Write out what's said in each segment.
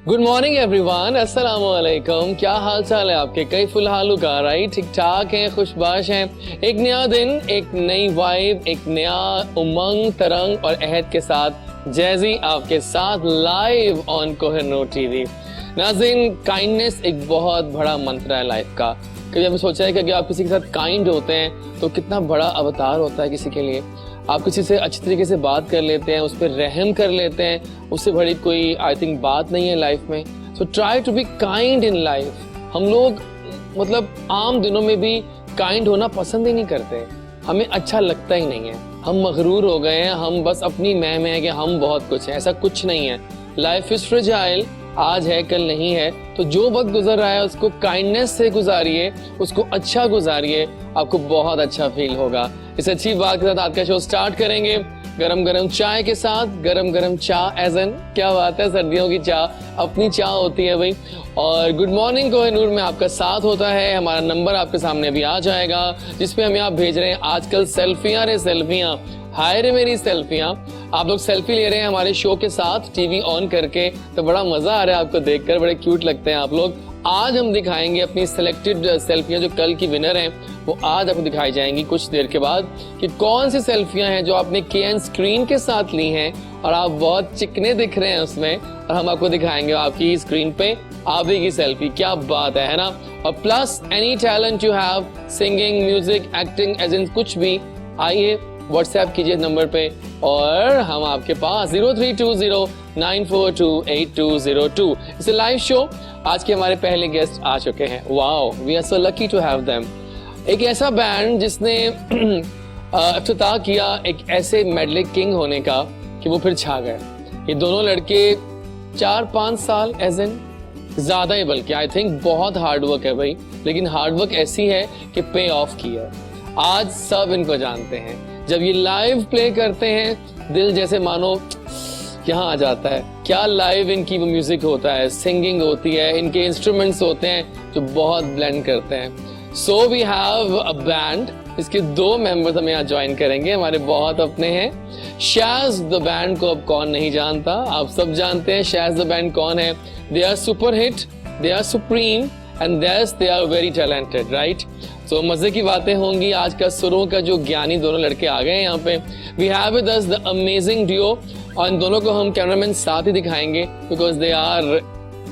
Good morning everyone, अस्सलाम वालेकुम। क्या हाल चाल है आपके? कई फिलहाल राइट, ठीक ठाक हैं, खुशबाश हैं। एक नया दिन, एक नई वाइब, एक नया उमंग, तरंग और अहद के साथ जैजी आपके साथ लाइव ऑन कोहिनूर टीवी। नाज़रीन, काइंडनेस एक बहुत बड़ा मंत्र है लाइफ का। कभी आपने सोचा है कि अगर आप किसी के साथ काइंड होते हैं तो कितना बड़ा अवतार होता है किसी के लिए। आप किसी से अच्छी तरीके से बात कर लेते हैं, उस पर रहम कर लेते हैं, उससे बड़ी कोई आई थिंक बात नहीं है लाइफ में। So try to be kind in life. हम लोग मतलब आम दिनों में भी काइंड होना पसंद ही नहीं करते, हमें अच्छा लगता ही नहीं है। हम मगरूर हो गए हैं, हम बस अपनी मैं में है कि हम बहुत कुछ है। ऐसा कुछ नहीं है। लाइफ इज फ्रेजाइल, आज है कल नहीं है। तो जो वक्त गुजर रहा है उसको काइंडनेस से गुजारिए, उसको अच्छा गुजारिए, आपको बहुत अच्छा फील होगा। इस अच्छी बात के साथ आज का शो स्टार्ट करेंगे गरम गरम चाय के साथ। गरम गरम चाय एज एन क्या बात है, सर्दियों की चाय अपनी चाय होती है भाई। और गुड मॉर्निंग कोहिनूर में आपका साथ होता है। हमारा नंबर आपके सामने अभी आ जाएगा जिसपे हम यहाँ भेज रहे हैं आजकल सेल्फियां रे सेल्फियां, हाय रे मेरी सेल्फियां। आप लोग सेल्फी ले रहे हैं हमारे शो के साथ टीवी ऑन करके, तो बड़ा मजा आ रहा है आपको देखकर, बड़े क्यूट लगते हैं आप लोग। आज हम दिखाएंगे अपनी सिलेक्टेड सेल्फियां जो कल की विनर हैं, वो आज आपको दिखाई जाएंगी कुछ देर के बाद कि कौन सी सेल्फियां हैं जो आपने केएन स्क्रीन के साथ ली हैं और आप बहुत चिकने दिख रहे हैं उसमें, और हम आपको दिखाएंगे आपकी स्क्रीन पे आप ही की सेल्फी। क्या बात है ना। और plus any talent you have, singing, music, acting, as in कुछ भी, आइए व्हाट्सएप कीजिए नंबर पे और हम आपके पास 0320942802। इसे लाइव शो। आज के हमारे पहले गेस्ट आ चुके हैं। Wow, we are so lucky to have them. एक ऐसा बैंड जिसने इफ्तिताह किया एक ऐसे मेडले किंग होने का कि वो फिर छा गए। ये दोनों लड़के 4-5 साल एज इन ज्यादा ही, बल्कि आई थिंक बहुत हार्ड वर्क है भाई, लेकिन हार्ड वर्क ऐसी है कि पे ऑफ की है। आज सब इनको जानते हैं। जब ये लाइव प्ले करते हैं दिल जैसे मानो यहाँ आ जाता है। क्या लाइव इनकी म्यूजिक होता है, सिंगिंग होती है, इनके इंस्ट्रूमेंट्स होते हैं जो बहुत ब्लेंड करते हैं। So we have a band, इसके 2 मेंबर्स हमें यहाँ ज्वाइन करेंगे, हमारे बहुत अपने हैं। शाज़ द बैंड को अब कौन नहीं जानता, आप सब जानते हैं शाज़ द बैंड कौन है। They are super hit, they are supreme and they are very talented, right. तो मजे की बातें होंगी। आज का सुरों का जो ज्ञानी दोनों लड़के आ गए हैं यहाँ पे। We have with us the amazing duo, और इन दोनों को हम कैमरामैन साथ ही दिखाएंगे बिकॉज दे आर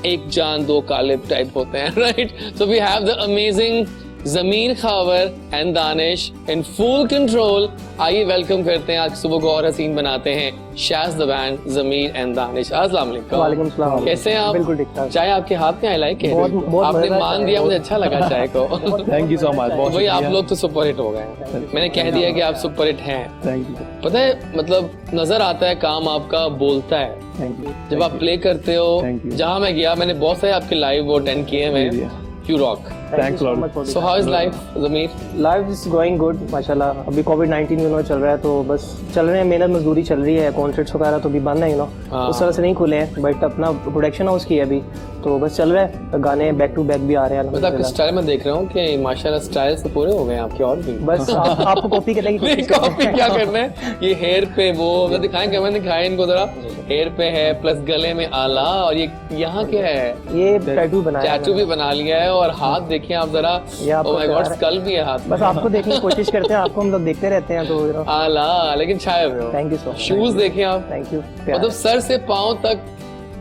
एक जान दो कालिब टाइप होते हैं, right. So we have the amazing Zameer Khawar and Danish in full control. आइए वेलकम करते हैं, आज सुबह को और हसीन बनाते हैं Shaaz the band, Zameer and Danish. अस्सलाम वालेकुम। वालेकुम सलाम। कैसे हैं आप? बिल्कुल ठीक ठाक। चाय आपके हाथ में आई लाइक है, बहुत आपने मान दिया, मुझे अच्छा लगा चाय को। Thank you so much. तो भाई आप लोग तो सुपर हिट हो गए, मैंने कह दिया कि आप सुपर हिट हैं। Thank you. पता है मतलब नजर आता है काम आपका बोलता है। Thank you. जब आप प्ले करते हो, Thank you. जहाँ मैं गया मैंने बहुत सारे आपके लाइव अटेंड किए हैं। You rock. Thanks lot. So how is life Zamir? Life is going good माशाल्लाह। अभी कोविड-19 यू नो चल रहा है, तो बस चल रहे हैं, मेहनत मजदूरी चल रही है। कॉन्सर्ट्स वगैरह तो भी बंद है, यू नो उस तरह से नहीं खुले हैं, बट अपना प्रोडक्शन हाउस की है अभी, तो बस चल रहा है। गाने बैक टू बैक भी आ रहे हैं। मतलब आपके स्टाइल में देख रहा हूँ कि माशाल्लाह स्टाइल से पूरे हो गए हैं आपके, और भी बस आपको कॉपी करने की कोशिश कर रहे कॉपी क्या करना है। ये हेयर पे वो दिखाएं, कैमरा दिखाएं इनको जरा। हेयर पे है प्लस गले में आला, और ये यहाँ क्या है? ये टैटू बनाया है। टैटू भी बना लिया है, और हाथ देखिए आप जरा। ओह माय गॉड, स्कल भी है हाथ में। बस आपको देखने की कोशिश करते हैं, आपको हम लोग देखते रहते हैं, तो यू नो। आला, लेकिन छाए हुए हो। Thank you so much. Shoes देखिए आप, थैंक यू। मतलब सर से पांव तक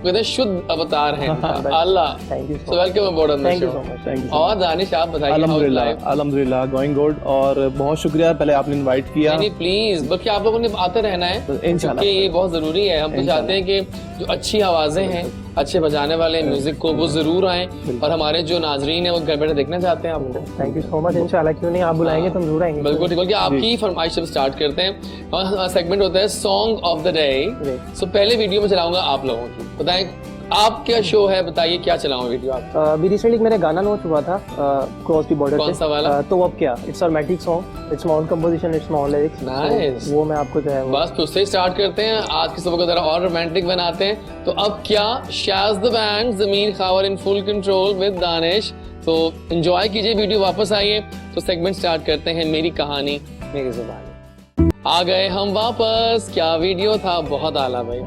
कितने शुद्ध अवतार हैं। अल्लाह, thank you so welcome aboard on the thank you show. So much. Thank you. और दानिश आप बताइए। अल्हम्दुलिल्लाह गोइंग गुड, और बहुत शुक्रिया पहले आपने इनवाइट किया। नहीं प्लीज, बल्कि आप लोगों ने आते रहना है इंशाल्लाह, क्योंकि ये बहुत जरूरी है। हम तो चाहते हैं कि जो अच्छी आवाजें हैं, अच्छे बजाने वाले म्यूजिक को, वो जरूर आए, और हमारे जो नाजरीन है वो घर बैठे देखना चाहते हैं आपको। Thank you so much. इंशाल्लाह, क्यों नहीं, आप बुलाएंगे तो हम जरूर आएंगे। बिल्कुल ठीक। आपकी फरमाइश से स्टार्ट करते हैं, और सेगमेंट होता है सॉन्ग ऑफ द डे। सो पहले वीडियो में चलाऊंगा आप लोगों की, बताएं आप क्या शो है, बताइए क्या चलाऊं वीडियो आप? अभी रिसेंटली मेरे गाना लॉन्च हुआ था क्रॉस दी बॉर्डर। कौन सा वाला? तो अब क्या, it's a romantic song, it's my own composition, it's my own lyrics. Nice. वो मैं आपको जो है बस तो उससे स्टार्ट करते हैं, आज की सुबह को जरा और रोमांटिक बनाते हैं। तो अब क्या, Shaaz the band, Zameer Khawar in full control with Danish. तो एंजॉय कीजिए वीडियो, वापस आइए। तो सेगमेंट स्टार्ट करते हैं, मेरी कहानी मेरी जुबानी। आ गए हम वापस। क्या वीडियो था, बहुत आला भाई,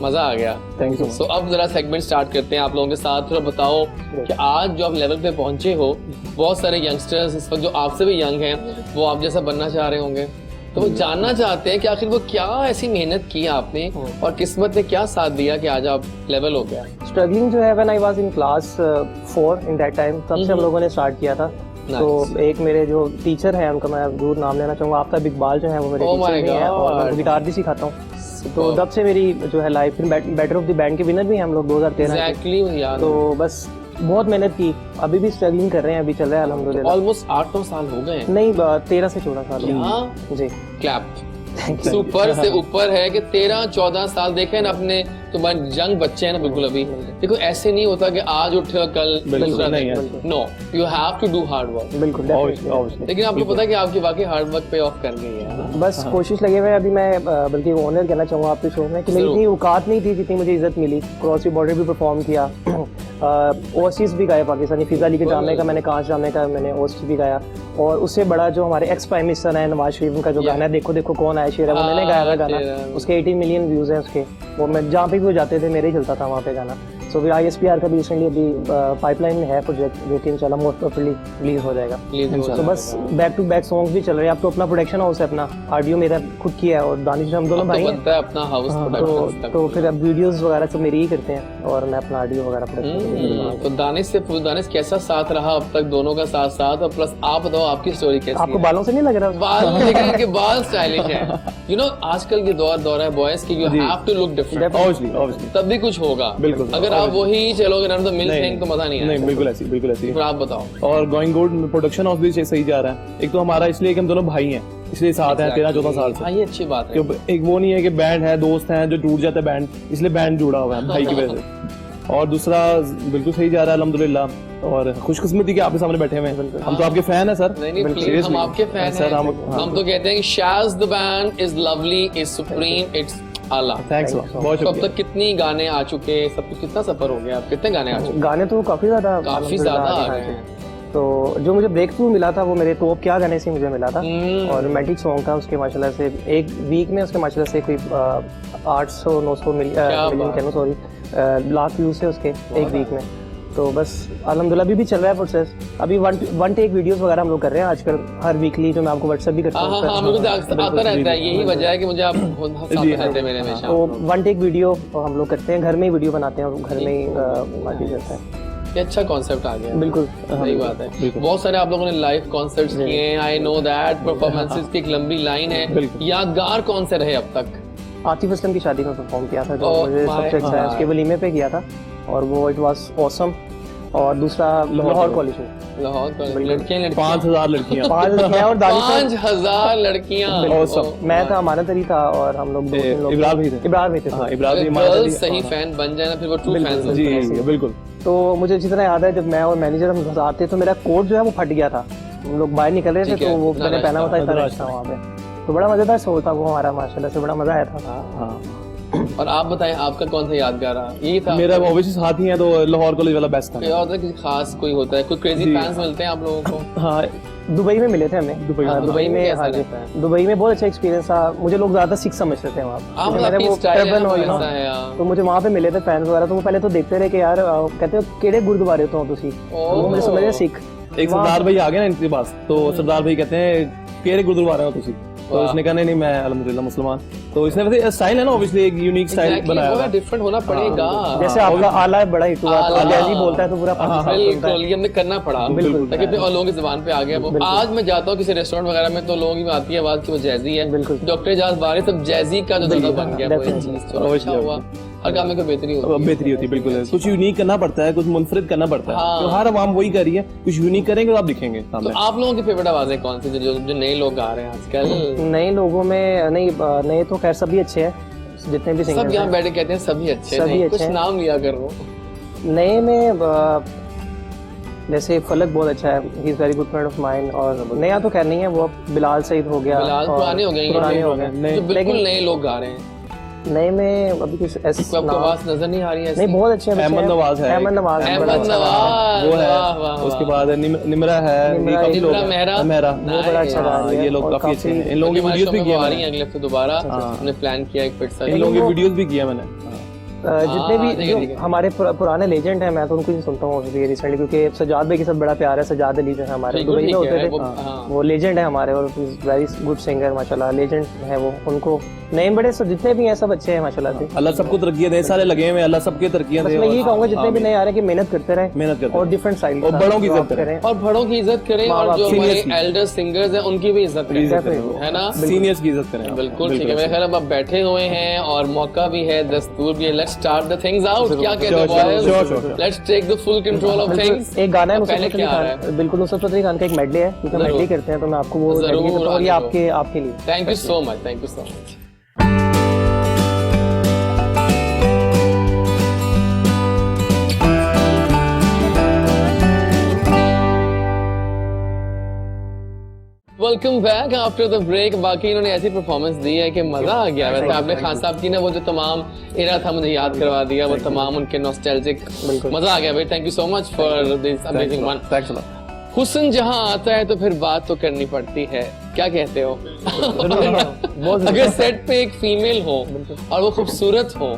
मजा आ गया। Thank you. सो अब जरा सेगमेंट स्टार्ट करते हैं आप लोगों के साथ। थोड़ा बताओ कि आज जो आप लेवल पे पहुंचे हो, बहुत सारे यंगस्टर्स इस वक्त जो आपसे भी यंग हैं, वो आप जैसा बनना चाह रहे होंगे, तो वो जानना चाहते हैं कि आखिर वो क्या ऐसी मेहनत की आपने और किस्मत ने क्या साथ दिया कि आज आप लेवल हो गया। स्ट्रगलिंग जो है when I was in class 4 in that time, तब से हम लोगों ने स्टार्ट किया था। तो एक मेरे जो टीचर हैं, उनका मैं जरूर नाम लेना चाहूँगा, आफ्ताब इकबाल जो है वो मेरे टीचर भी हैं और मैं गिटार भी सिखाता हूँ। तो तब से मेरी जो है life, better of the band के विनर भी हैं हम लोग 2013 के। तो बस बहुत मेहनत की, अभी भी स्ट्रगलिंग कर रहे हैं, अभी चल रहा है अल्हम्दुलिल्लाह। ऑलमोस्ट 8-9 साल हो गए। नहीं 13 से 14 साल जी। क्लैप सुपर से ऊपर है कि 13-14 साल देखे ना अपने, तुम्हारे यंग बच्चे हैं ना बिल्कुल अभी। देखो ऐसे नहीं होता कि आज उठे और कल दूसरा नहीं। No, you have to do hard work. बिल्कुल, लेकिन आपको पता है कि आपकी वाकई हार्ड वर्क पे ऑफ कर गई है। बस कोशिश लगे हुए। अभी मैं बल्कि ऑनर कहना चाहूँगा आपके शो में कि मेरी इतनी औकात नहीं थी जितनी मुझे इज्जत मिली। क्रॉस बॉर्डर भी परफॉर्म किया, ओवरसीज भी गाया पाकिस्तानी फिजा अली के जामे का, मैंने कांच जामे का मैंने ओवरसीज भी गाया। और उससे बड़ा जो हमारे एक्स प्राइम मिनिस्टर हैं नवाज शरीफ, उनका जो गाना है देखो देखो कौन आया शेर है, वो मैंने गाया था गाना। उसके 18 मिलियन व्यूज हैं उसके। वो मैं जहाँ पे भी वो जाते थे मेरे ही चलता था वहाँ पे गाना। सो फिर ISPR का भी रिसेंटली अभी पाइपलाइन में है प्रोजेक्ट, जो कि इंशाल्लाह मोस्ट प्रोबेबली रिलीज हो जाएगा। तो बस बैक टू बैक सॉन्ग्स भी चल रहे हैं। अब तो अपना प्रोडक्शन हाउस है, अपना ऑडियो मेरा खुद किया है और दानिश हम दोनों भाई हैं। अपना हाउस प्रोडक्शन। तो फिर अब वीडियोस वगैरह सब मेरी ही करते हैं और मैं अपना ऑडियो वगैरह प्रोडक्शन। तो दानिश कैसा साथ रहा अब तक, दोनों का साथ साथ? और प्लस आप बताओ आपकी स्टोरी कैसी है? आपको बालों से नहीं लग रहा? बाल लेकिन इनके बाल स्टाइलिश हैं। यू नो आजकल के दौर है बॉयज की, you have to look different. Obviously तब भी कुछ होगा। बिल्कुल। अगर आप वही चलोगे ना तो मिल थिंग तो मजा नहीं आएगा। नहीं, बिल्कुल ऐसी। फिर आप बताओ। और गोइंग गुड, प्रोडक्शन हाउस भी सही जा रहा है। एक तो हमारा इसलिए कि हम दोनों भाई हैं, इसलिए साथ हैं 13-14 साल से। ये अच्छी बात है। एक वो नहीं है कि बैंड है, दोस्त हैं जो टूट जाता है बैंड, इसलिए बैंड जुड़ा हुआ है भाई की वजह से। और दूसरा बिल्कुल सही जा रहा है अल्हम्दुलिल्लाह। और खुशकिस्मती के आपके सामने बैठे हुए हैं। हम तो आपके फैन हैं सर। नहीं प्लीज, हम आपके फैन हैं। हम तो कहते हैं कि Shaaz the band is lovely, is supreme, it's आला। थैंक्स बहुत शुक्रिया। अब तक कितनी गाने आ चुके, सब कुछ कितना सफर हो गया, कितने गाने आ चुके? गाने तो काफी ज्यादा आ गए हैं। तो जो मुझे ब्रेक थ्रू मिला था वो मेरे तो क्या गाने से मुझे मिला था। और रोमांटिक सॉन्ग था उसके माशाल्लाह से एक वीक में उसके माशाल्लाह से कोई 800-900 मिलियन सॉरी लाख व्यूज थे उसके एक वीक में। तो बस अल्हम्दुलिल्लाह अभी भी चल रहा है प्रोसेस। अभी वन टेक वीडियोस वगैरह हम लोग कर रहे हैं आजकल, हर वीकली, जो मैं आपको व्हाट्सएप भी करता हूँ। मुझे आता रहता है, यही वजह है कि मुझे आप हंसाते रहते हैं मेरे हमेशा। तो वन टेक वीडियो हम लोग करते हैं, घर में ही वीडियो बनाते हैं और घर में ही पार्टी करते हैं। ये अच्छा कॉन्सेप्ट आ गया। बिल्कुल सही बात है। बहुत सारे आप लोगों ने लाइव कॉन्सर्ट्स किए हैं, आई नो दैट। परफॉर्मेंसेस की एक लंबी लाइन है। यादगार कौन से रहे अब तक? आतिफ असलम की शादी में परफॉर्म किया था, जो मुझे सबसे अच्छा है। उसके वलीमे पे किया था और वो इट वाज ऑसम। और दूसरा लाहौर कॉलेज में, लाहौर कॉलेज, लड़कियां 5000 लड़कियां 5000 और 5000 लड़कियां। मैं था, हमारा तरी था और हम लोग 2-3 लोग इब्रार भी थे। इब्रार सही फैन बन जाए ना, फिर वो ट्रू फैंस होते हैं। जी बिल्कुल। तो मुझे जितना याद है, जब मैं और मैनेजर हम साथ थे तो मेरा कोट जो है वो फट गया था। हम लोग बाहर निकल रहे थे तो वो मैंने पहना हुआ था, इतना रश था वहाँ पे। तो बड़ा मजेदार शो था वो हमारा, माशाल्लाह से बड़ा मजा आया था। और आप बताएं आपका कौन सा यादगार रहा? यही था मेरा। ऑब्वियसली साथ ही है तो लाहौर कॉलेज वाला बेस्ट था। क्या होता है, किसी खास कोई होता है, कोई क्रेजी फैंस मिलते हैं आप लोगों को? हाँ, दुबई में मिले थे हमें। दुबई में हाँ जी, दुबई में बहुत अच्छा एक्सपीरियंस था। मुझे लोग ज्यादा सिख समझते थे वहाँ, तो मुझे वहाँ पे मिले थे फैंस वगैरह। तो वो पहले तो देखते रहे कि यार कहते हो केड़े गुरुद्वारे तो तुसी, वो मुझे समझे सिख। एक सरदार भाई आ गए ना इनके पास, तो सरदार भाई कहते हैं केड़े गुरुद्वारे हो तुसी, तो इसने कहा नहीं मैं अल्हम्दुलिल्लाह मुसलमान। तो इसने वैसे स्टाइल है ना, ऑब्वियसली एक यूनिक स्टाइल बनाया है, डिफरेंट होना पड़ेगा। जैसे आपका आला बड़ा हिट हुआ, जैसी बोलता है तो पूरा बिल्कुल ये हमने करना पड़ा, बिल्कुल, ताकि और लोगों की जुबान पे आ गया वो। आज मैं जाता हूँ किसी रेस्टोरेंट वगैरह में तो लोगों की आती है आवाज की वो जैजी है, डॉक्टर एजाज बारी सब जैजी का जो जगह बन गया वो चीज। चलो अच्छा हुआ, हर काम में कोई बेहतरी होती है, बिल्कुल है। कुछ यूनिक करना पड़ता है, कुछ मुनफरिद करना पड़ता है, तो हर आवाम वही कर रही है। कुछ यूनिक करेंगे तो आप दिखेंगे सामने। तो आप लोगों की फेवरेट आवाजें कौन सी जो नए लोग गा रहे हैं आजकल? नए लोगों में नहीं, नए तो खैर सभी अच्छे हैं, जितने भी सिंगर सब यहाँ बैठे कहते हैं सभी अच्छे हैं, कुछ नाम लिया कर रहा हूँ। नए में जैसे फलक बहुत अच्छा है, he is very good friend of mine. और नया तो खैर नहीं है, वो बिलाल सईद हो गया, बिलाल पुराने हो गए, जो बिल्कुल नए लोग गा रहे हैं। नए में अभी कुछ आपको आवाज नजर नहीं आ रही है? नहीं, बहुत अच्छे हैं। अहमद नवाज है, अहमद नवाज वो है, उसके बाद निमरा है, ये काफी लोग हैं, मेहरा, वो बड़ा अच्छा गा रही है, ये लोग काफी अच्छे हैं। इन लोगों की वीडियोस भी किया मैंने, अगले हफ्ते दोबारा हमने प्लान किया एक फिर से, इन लोगों की वीडियोस भी किया मैंने। जितने भी जो हमारे पुराने लेजेंड हैं, मैं तो उनको ही सुनता हूँ अभी रिसेंटली, क्योंकि सजाद भाई के साथ बड़ा प्यार है। सजाद अली जो है हमारे दुबई में होते थे, वो लेजेंड है हमारे और वेरी गुड सिंगर माशाल्लाह, लेजेंड है वो। उनको नए बड़े जितने भी हैं सब अच्छे हैं माशाल्लाह से। अल्लाह सबको तरक्कियां दे, सारे लगे हुए, अल्लाह सबके तरक्कियां दे। मैं यही कहूँगा जितने भी नए आ रहे हैं कि मेहनत करते रहें और डिफरेंट साइड और बड़ों की इज्जत करें, और बड़ों की इज्जत करें, और जो हमारे एल्डर सिंगर्स हैं उनकी भी इज्जत करें, है ना, सीनियर्स की इज्जत करें। बिल्कुल ठीक है। मेरे ख्याल अब आप बैठे हुए हैं और मौका भी है, दस्तूर भी है। Let's start the things out. क्या कहते हो boys? Let's take the full control of things. एक गाना है पहले नुसरत क्या आ रहा अली खान, बिल्कुल नुसरत अली खान का एक मेडले है, क्योंकि मेडले करते हैं तो मैं आपको वो डेडिकेट करता हूं, और ये आपके लिए। Thank you so much, thank you so much. Welcome back after the break. बाकी इन्होंने ऐसी परफॉर्मेंस दी है कि मजा आ गया। वैसे आपने खान साहब की ना वो जो तमाम एरा था मुझे याद करवा दिया, वो तमाम उनके नॉस्टैल्जिक, मजा आ गया भाई। Thank you so much for this amazing one. Thanks a lot. हुस्न जहां आता है तो फिर बात तो करनी पड़ती है, क्या कहते हो? अगर सेट पे एक फीमेल हो और वो खूबसूरत हो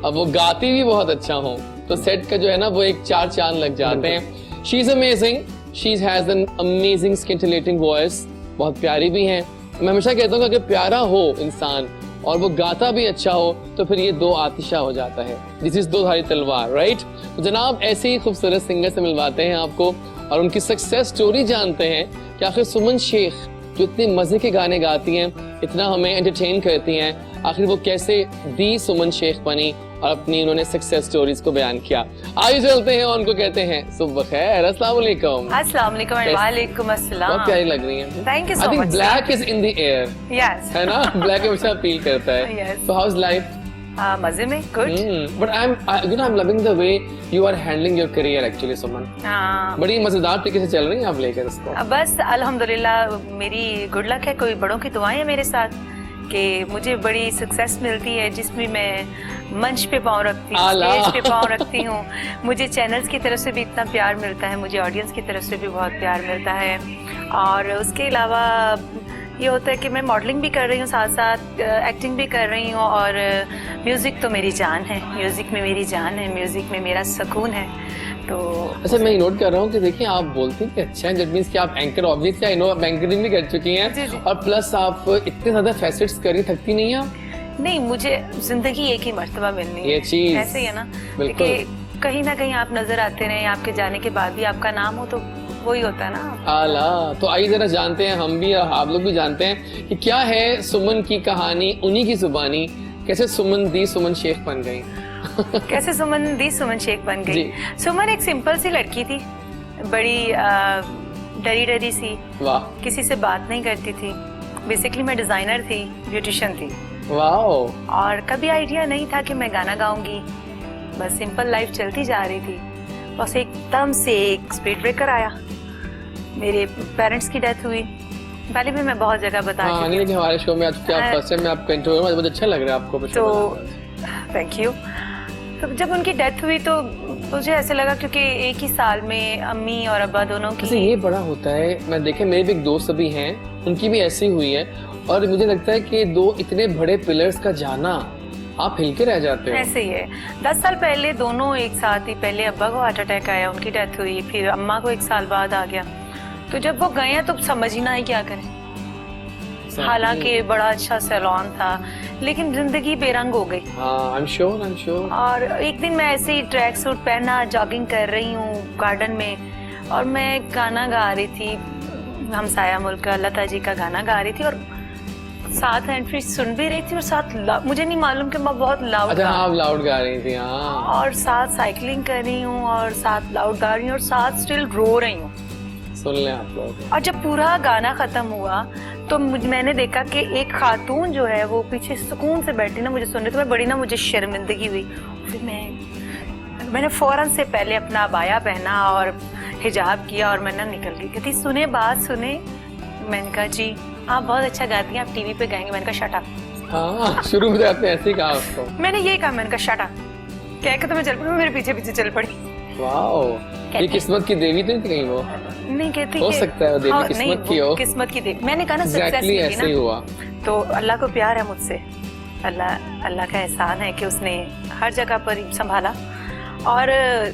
और वो गाती भी बहुत अच्छा हो तो सेट का जो है ना वो एक चार चांद लग जाते हैं। She is amazing, she has an amazing scintillating voice, बहुत प्यारी भी हैं। मैं हमेशा कहता हूँ कि अगर प्यारा हो इंसान और वो गाता भी अच्छा हो तो फिर ये दो आतिशा हो जाता है। दिस इज दो धारी तलवार, राइट? तो जनाब ऐसे ही खूबसूरत सिंगर से मिलवाते हैं आपको और उनकी सक्सेस स्टोरी जानते हैं कि आखिर सुमन शेख जो इतने मजे के गाने गाती हैं, इतना हमें एंटरटेन करती हैं, आखिर वो कैसे दी सुमन शेख बनी और अपनी उन्होंने सक्सेस स्टोरीज को बयान किया। आइए चलते हैं, उनको कहते हैं सुबह खैर। अस्सलाम वालेकुम। अस्सलाम वालेकुम। वालेकुम अस्सलाम। बहुत प्यारी लग रही हैं। Thank you so much. I think black is in the air, yes, है ना? ब्लैक हमेशा अपील करता है। Yes. So how's life? मजे में, good. But I'm loving the way you are handling your career actually, सुमन। बड़ी मजेदार तरीके से चल रही हैं आप लेकर इसको। बस अल्हम्दुलिल्लाह मेरी गुड लक है, कोई बड़ों की दुआएं हैं मेरे साथ कि मुझे बड़ी सक्सेस मिलती है, जिसमें मैं मंच पे पाँव रखती हूँ, स्टेज पे पाँव रखती हूँ। मुझे चैनल्स की तरफ से भी इतना प्यार मिलता है, मुझे ऑडियंस की तरफ से भी बहुत प्यार मिलता है। और उसके अलावा ये होता है कि मैं मॉडलिंग भी कर रही हूँ, साथ साथ एक्टिंग भी कर रही हूँ, और म्यूज़िक तो मेरी जान है, म्यूज़िक में मेरी जान है, म्यूज़िक में मेरा सुकून है। तो अच्छा, मैं नोट कर रहा हूँ कि देखिए आप बोलती हैं कि अच्छा है, दैट मींस कि आप एंकर ऑब्जेक्ट आई नो आप एंकरिंग भी कर चुकी हैं, और प्लस आप इतने ज्यादा फैसेट्स करी, थकती नहीं हैं? नहीं, मुझे जिंदगी एक ही मर्तबा मिलनी है, ये चीज ऐसे ही है ना, कि कहीं ना कहीं आप नजर आते रहे, आपके जाने के बाद भी आपका नाम हो तो वही होता है ना। आला, तो आइए जरा जानते हैं, हम भी और आप लोग भी जानते हैं कि क्या है सुमन की कहानी, उन्हीं की जुबानी, कैसे सुमन दी सुमन शेख बन गई। कैसे सुमन दी सुमन शेख बन गई? सुमन एक सिंपल सी लड़की थी, बड़ी डरी डरी सी, वाह, किसी से बात नहीं करती थी। बेसिकली मैं डिजाइनर थी, ब्यूटिशियन थी, वाह, और कभी आइडिया नहीं था कि मैं गाना गाऊंगी। बस सिंपल लाइफ चलती जा रही थी, बस एकदम से एक स्पीड ब्रेकर आया, मेरे पेरेंट्स की डेथ हुई। पहले भी मैं बहुत जगह बता चुकी हूं। नहीं, लेकिन हमारे शो में आज क्या फर्स्ट टाइम में आपका इंटरव्यू में बहुत अच्छा लग रहा है आपको। तो थैंक यू। तो जब उनकी डेथ हुई तो मुझे ऐसे लगा, क्योंकि एक ही साल में अम्मी और अब्बा दोनों की। ये बड़ा होता है, मैं देखे मेरे भी एक दोस्त अभी हैं, उनकी भी ऐसी हुई है, और मुझे लगता है कि दो इतने बड़े पिलर्स का जाना, आप हिल के रह जाते हो। ऐसे ही है। 10 साल पहले दोनों एक साथ ही, पहले अब्बा को हार्ट अटैक आया, उनकी डेथ हुई, फिर अम्मा को 1 साल बाद आ गया। तो जब वो गए हैं तो समझ ही ना आए क्या करें। हालांकि बड़ा अच्छा सैलून था, लेकिन जिंदगी बेरंग हो गई। I'm sure। और एक दिन मैं ऐसे ही ट्रैक सूट पहना जॉगिंग कर रही हूँ गार्डन में, और मैं गाना गा रही थी, हमसाया मुल्क का लता जी का गाना गा रही थी, और साथ एंट्री सुन भी रही थी, और साथ मुझे नहीं मालूम कि मैं बहुत लाउड। अच्छा, आप लाउड गा रही थी? हाँ। और साथ साइकिलिंग कर रही हूँ, और साथ लाउड गा रही हूँ, और साथ स्टिल रो रही हूँ। सुन लें आप लोग। और जब पूरा गाना खत्म हुआ तो मैंने देखा कि एक खातून जो है वो पीछे सुकून से बैठी ना मुझे सुन रही, तो मैं बड़ी ना मुझे शर्मिंदगी हुई। फिर मैंने फौरन से पहले अपना अबाया पहना और हिजाब किया, और मैंने निकल गई। कहती सुने बात सुने। मैंने कहा जी आप बहुत अच्छा गाती हैं, आप टीवी पे गाएंगे। मैंने कहा शट अप। हाँ, शुरू में तो आपने ऐसे ही कहा उसको। मैंने यही कहा, मैंने कहा शट अप, कह के तो मैं चल पड़ी, मेरे पीछे पीछे चल पड़ी। वाह, ये किस्मत की देवी तो नहीं थी कहीं वो? नहीं कहती हो सकता है वो देवी किस्मत की हो। किस्मत की देवी, मैंने कहा ना सक्सेस एग्जैक्टली मिली ऐसे ही ना, हुआ। तो अल्लाह को प्यार है मुझसे, अल्लाह का एहसान है कि उसने हर जगह पर संभाला और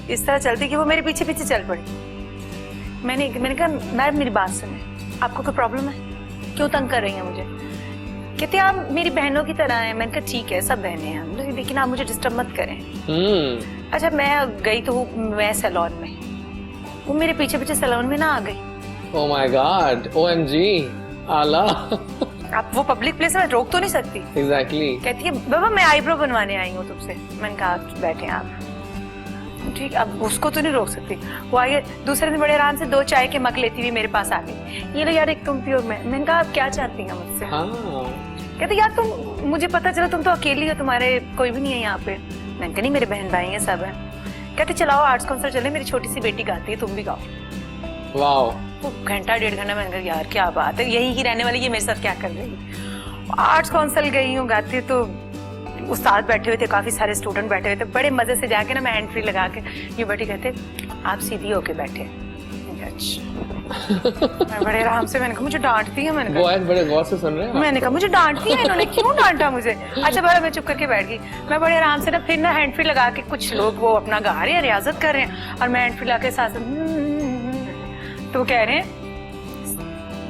इस तरह चलती कि वो मेरे पीछे पीछे चल पड़ी। मैंने कहा मैम मेरी बात सुने, आपको कोई प्रॉब्लम है, क्यों तंग कर रही हैं मुझे? कहते आप मेरी बहनों की तरह हैं। मैंने कहा ठीक है, सब बहनें हैं हम, लेकिन आप मुझे डिस्टर्ब मत करें। अच्छा, मैं गई तो मैं सैलून में, वो मेरे पीछे पीछे सैलून में ना आ गई। ओह माय गॉड, ओएमजी, आला। आप वो पब्लिक प्लेस में रोक तो नहीं सकती। एग्जैक्टली। कहती है बाबा मैं आईब्रो बनवाने आई हूँ तुमसे। मैंने कहा आप बैठे आप, ठीक, अब उसको तो नहीं रोक सकती। वो आई, दूसरे दिन बड़े आराम से 2 चाय के मग लेती हुई मेरे पास आ गई, ये लो यार एक तुम पियो। मैंने कहा आप क्या चाहती हैं मुझसे? हाँ। कहते यार तुम, मुझे पता चला तुम तो अकेली हो, तुम्हारे कोई भी नहीं है यहाँ पे। मैंने कहा नहीं, मेरे बहन भाई हैं, सब है। कहते चलाओ आर्ट्स कॉन्सर्ट चले, मेरी छोटी सी बेटी गाती है, तुम भी गाओ। वाओ। वो घंटा 1.5 घंटा, मैंने कहा यार क्या बात है, यही की रहने वाली ये मेरे साथ क्या कर रही है। आर्ट्स कॉन्सर्ट गई हूँ गाती, तो उस्ताद बैठे हुए थे, काफी सारे स्टूडेंट बैठे हुए थे, बड़े मजे से जाके ना मैं हैंड फ्री लगा के ये बैठी, कहते आप सीधी होके बैठे। मैं बड़े आराम से, मैंने कहा मुझे डांटती है, मैंने कहा बड़े गौर से सुन रहे हैं। मैंने कहा मुझे डांटती है, इन्होंने क्यों डांटा मुझे? अच्छा बड़ा, मैं चुप करके बैठ गई। मैं बड़े आराम से ना फिर ना हैंड फ्री लगा के, कुछ लोग वो अपना गा रहे हैं, रियाजत कर रहे हैं, और मैं हैंड फ्री लगा के साथ तो कह रहे हैं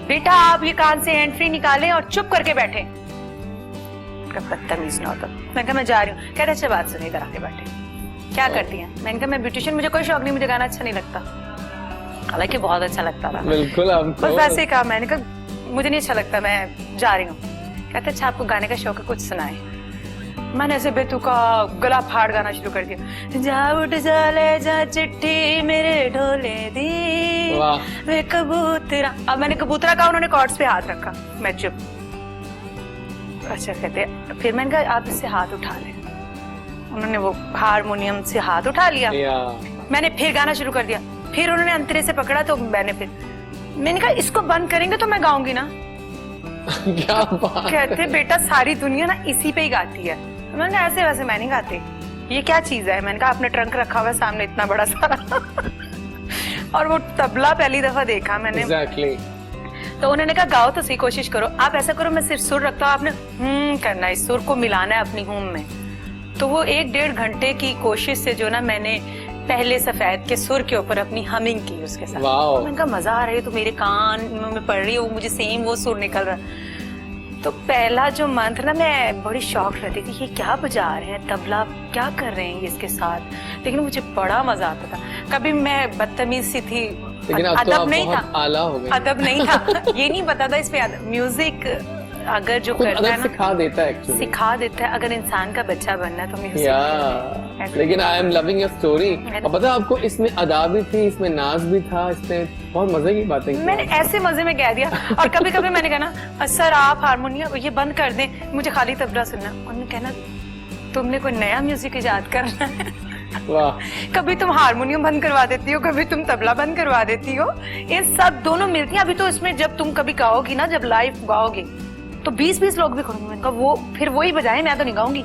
बेटा आप ये कान से हैंड फ्री निकालें और चुप करके बैठे। बदतमीज ना होता। मैंने कहा मैं जा रही हूँ। कहते अच्छा बात सुनिए, इधर आके बैठे, क्या करती हैं? मैंने कहा मैं ब्यूटिशियन, मुझे कोई शौक नहीं, मुझे गाना अच्छा नहीं लगता, हालांकि बहुत अच्छा लगता था। बिल्कुल, बस वैसे ही कहा। मैंने कहा मुझे नहीं अच्छा लगता, मैं जा रही हूँ। कहते अच्छा आपको गाने का शौक है, कुछ सुनाए। मैंने ऐसे बेतुका गला फाड़ गाना शुरू कर दिया। जा उठ जा ले जा चिट्ठी मेरे ढोले दी वे कबूतरा। अब मैंने कबूतरा कहा, उन्होंने कॉर्ड्स पे हाथ रखा, मैं चुप। अच्छा कहते, फिर मैंने कहा आप इससे हाथ उठा लें। उन्होंने वो हारमोनियम से हाथ उठा लिया। मैंने फिर गाना शुरू कर दिया, फिर उन्होंने अंतरे से पकड़ा, तो मैंने कहा इसको बंद करेंगे तो मैं गाऊंगी ना। क्या बात। कहते बेटा सारी दुनिया ना इसी पे ही गाती है। मैंने कहा ऐसे वैसे मैं नहीं गाती, ये क्या चीज है? मैंने कहा आपने ट्रंक रखा हुआ है सामने इतना बड़ा सारा और वो तबला पहली दफा देखा मैंने। exactly. तो उन्होंने कहा गाओ तो सही, कोशिश करो। आप ऐसा करो, मैं सिर्फ सुर रखता हूँ, आपने करना है, इस सुर को मिलाना है अपनी हूम में। तो वो 1-1.5 घंटे की कोशिश से जो ना मैंने पहले सफेद के सुर के ऊपर अपनी हमिंग की उसके साथ। मैंने कहा मजा आ रहा है, तो मेरे कान में पड़ रही है, मुझे सेम वो सुर निकल रहा है। तो पहला जो मंत्र ना, मैं बड़ी शॉक रहती थी, ये क्या बजा रहे हैं, तबला क्या कर रहे हैं इसके साथ, लेकिन मुझे बड़ा मजा आता था। कभी मैं बदतमीज सी थी, अदब नहीं था, आला हो गई। अदब नहीं था, ये नहीं पता था इस पे म्यूजिक अगर जो करना है ना सिखा देता है, एक्चुअली सिखा देता है। अगर इंसान का बच्चा बनना है तो म्यूजिक। लेकिन I am loving your story. और पता है आपको, इसमें अदा भी थी, इसमें नाच भी था, इसमें बहुत मजे की बातें की। मैंने ऐसे मजे में कह दिया। और कभी कभी मैंने कहना सर आप हारमोनियम ये बंद कर दें, मुझे खाली तबला सुनना। उन्होंने कहना तुमने कोई नया म्यूजिक इजाद करना है। वाह। कभी तुम हारमोनियम बंद करवा देती हो, कभी तुम तबला बंद करवा देती हो, ये सब दोनों मिलती हैं। अभी तो इसमें जब तुम कभी गाओगी ना, जब लाइव गाओगी तो 20-20 लोग भी खड़े होंगे, वो फिर वही बजाए, मैं तो नहीं गाऊंगी।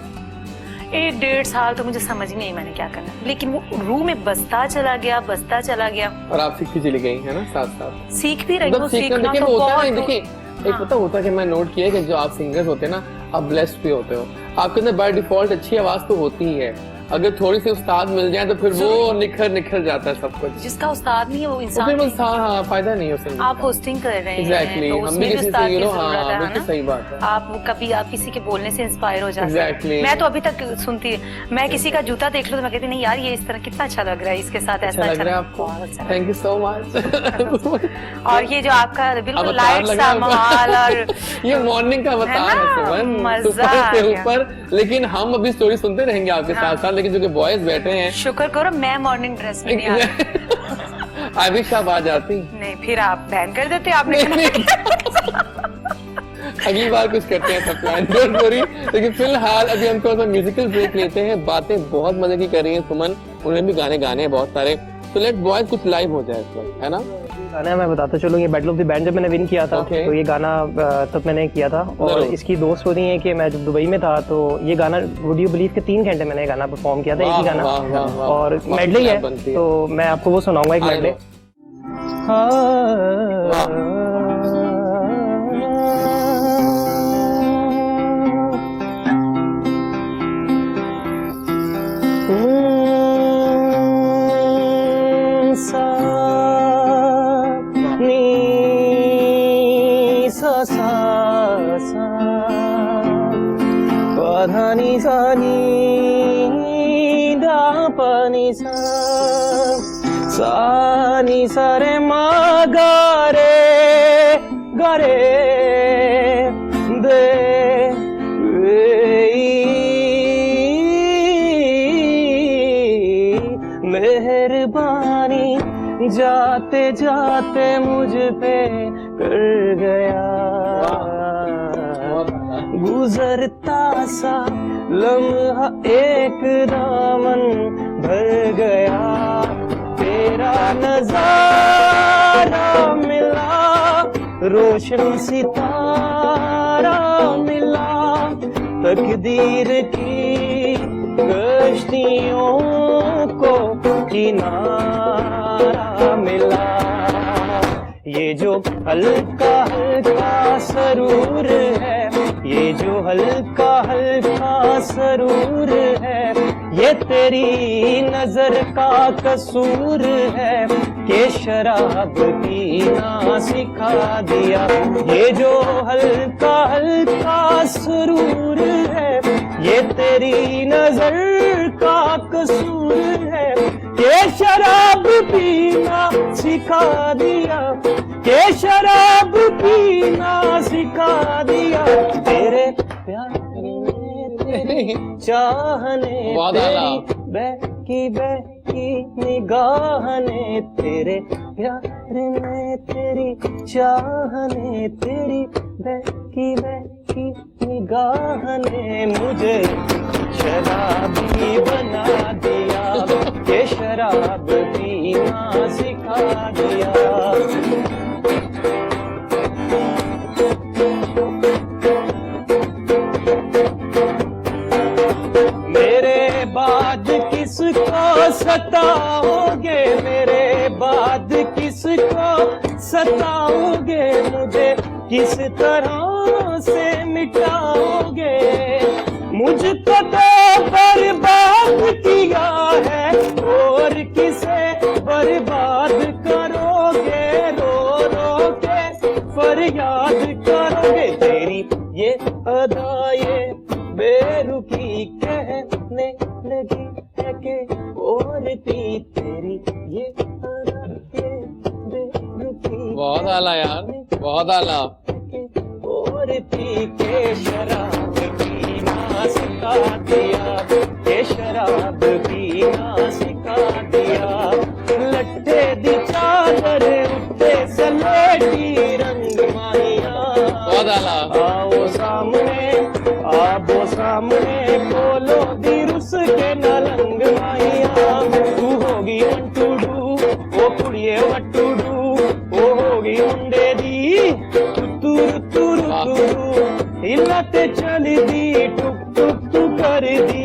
1-1.5 साल तो मुझे समझ ही नहीं मैंने क्या करना, लेकिन वो रूह में बसता चला गया। और आप सीखती चली गई है ना, साथ साथ सीख भी रही हूँ। सीखना तो बहुत देखिए, एक पता होता है कि मैं नोट किया है कि जो आप सिंगर्स होते हैं ना, आप ब्लेस्ड भी होते हो, आपके अंदर बाय डिफॉल्ट अच्छी आवाज तो होती ही है। अगर थोड़ी सी उस्ताद मिल जाए तो फिर वो निखर जाता है सब कुछ। जिसका उस्ताद नहीं है वो इंसान तो फिर हाँ, फायदा नहीं है। आप होस्टिंग कर रहे हैं, exactly. तो उसमें भी उस्ताद की जरूरत है ना। सही बात है। आप किसी के बोलने से इंस्पायर हो जाते हैं। मैं तो अभी तक सुनती, मैं किसी का जूता देख लूं तो मैं कहती नहीं यार ये इस तरह कितना अच्छा लग रहा है, इसके साथ ऐसा लग रहा है आपको। Thank you so much. और ये जो आपका बिल्कुल लाइट सा माहौल, और ये मॉर्निंग का बता ऊपर, लेकिन हम अभी स्टोरी सुनते रहेंगे आपके साथ साथ, लेकिन जो बॉयज बैठे हैं, शुक्र करो मैं मॉर्निंग ड्रेस में नहीं आ रही। आबिश आप आ जाती नहीं, फिर आप बैन कर देते आपने। अगली बार कुछ करते हैं प्लान, डोंट वरी। लेकिन फिलहाल अभी हम थोड़ा सा म्यूजिकल ब्रेक लेते हैं। बातें बहुत मजे की कर रही हैं सुमन, उन्हें भी गाने गाने हैं बहुत सारे। तो लेट्स बॉयज कुछ लाइव हो जाए इस वक्त, है ना? गाना मैं बताता चलूँ, ये बैटल ऑफ द बैंड जब मैंने विन किया था तो ये गाना तब मैंने किया था। और इसकी दो स्टोरी है कि मैं जब दुबई में था तो ये गाना वुड यू बिलीव के 3 घंटे मैंने ये गाना परफॉर्म किया था, एक ही गाना। और मेडले है तो मैं आपको वो सुनाऊंगा, एक medley. Ni sa ni da pa ni sa sa ni sa re ma ga re de मेहरबानी जाते जाते मुझ पे कर गया, गुजरता सा लम्हा एक दामन भर गया, तेरा नजारा मिला, रोशन सितारा मिला, तकदीर की कश्तियों को किनारा मिला। ये जो हल्का हल्का सरूर है, ये जो हल्का हल्का सरूर है, ये तेरी नजर का कसूर है कि शराब पीना सिखा दिया। ये जो हल्का हल्का सरूर है, ये तेरी नजर का कसूर है कि शराब पीना सिखा दिया, कि शराब पीना सिखा दिया। तेरे प्यार में तेरी चाहने, तेरी बहकी बहकी निगाह ने, तेरे प्यार में तेरी चाहने, तेरी बहकी बहकी निगाह ने मुझे शराबी बना दिया, कि शराब पीना सिखा दिया। मेरे बाद किसको सताओगे, मेरे बाद किसको सताओगे, मुझे किस तरह से मिटाओगे, मुझको तो बर्बाद किया है और किसे बर्बाद करोगे, रो रो के फरियाद करोगे। तेरी ये अदाए बेरुखी कहने लगी है कि और भी तेरी ये अदाए बेरुखी। बहुत आला यार, बहुत आला। और पी के शराब पीना सिखा दिया, के शराब पीना सिखा दिया। लट्टे दी चादर उत्ते सलेटी रंग माहिया, बहुत आला। आओ सामने, आबो सामने, बोलो दी रुस के नलंग माहिया। तू होगी वंटूडू ओ कुड़िए वटूडू, ओ होगी मुंडे दी तुरु तुरु तुरु, हिलते चल दी टुक टुक तू कर दी,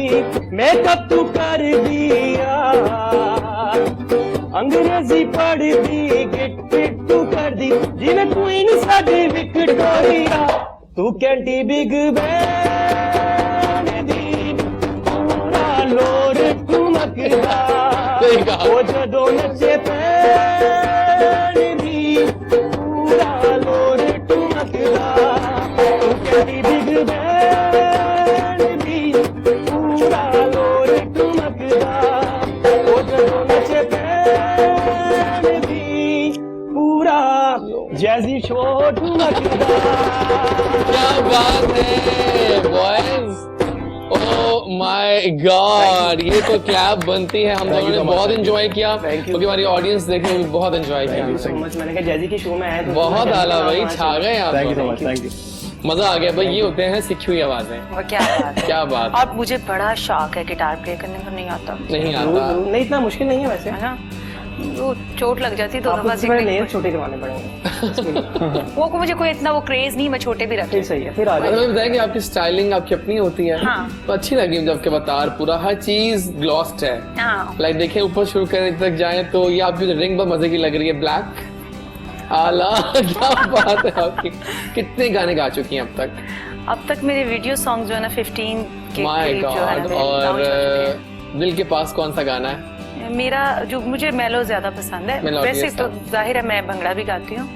मेकअप तू कर दिया, अंग्रेजी पढ़ दी, गिट पिट तू कर दी, जिन्हें क्वीन साडी विक्टोरिया। तू कैंटी बिग बैन दी, पूरा लोर ठुमकदा, ओ जदों नचे पैन दी, पूरा लोर ठुमकदा। तू कैंटी बिग बैन दी, पूरा लोर ठुमकदा, ओ जदों नचे पैन दी, पूरा जैसी शो ठुमकदा। क्या बात है बॉयज, ओह माय गॉड, ये तो क्लैप बनती है। हम दोनों ने बहुत एंजॉय किया क्योंकि हमारी ऑडियंस देखने में बहुत एंजॉय किया। मैंने कहा जैजी की शो में आया तो बहुत आला भाई, छा गए आप। Thank you so much, thank you. मजा आ गया भाई, ये होते हैं सीखी हुई आवाजें। वो क्या बात है। क्या बात। और मुझे बड़ा शौक है गिटार प्ले करने को, नहीं आता। नहीं आता, नहीं इतना मुश्किल नहीं है वैसे, है ना। वो चोट लग जाती तो आपको सबसे पहले नेल्स छोटे करवाने पड़ेंगे। वो को मुझे कोई इतना वो क्रेज नहीं, मैं छोटे भी रखती फिर सही है, फिर आ मतलब जाएगा। बताया कि आपकी स्टाइलिंग आपकी अपनी होती है। हाँ। तो अच्छी लगी मुझे आपके बतार, पूरा हर चीज ग्लॉस्ड है। हाँ। लाइक देखिए ऊपर शुरू करने तक जाए तो ये आपकी रिंग बहुत मजे की लग रही है, ब्लैक। आला क्या बात है आपकी। कितने गाने गा चुकी हैं अब तक मेरे वीडियो सॉन्ग जो है ना 15 के माय करीब जो है गॉड। ना और launch हो चुके हैं। दिल के पास कौन सा गाना है? मेरा जो मुझे मेलो ज्यादा पसंद है। Melodious वैसे तो song। जाहिर है मैं भंगड़ा भी गाती हूँ,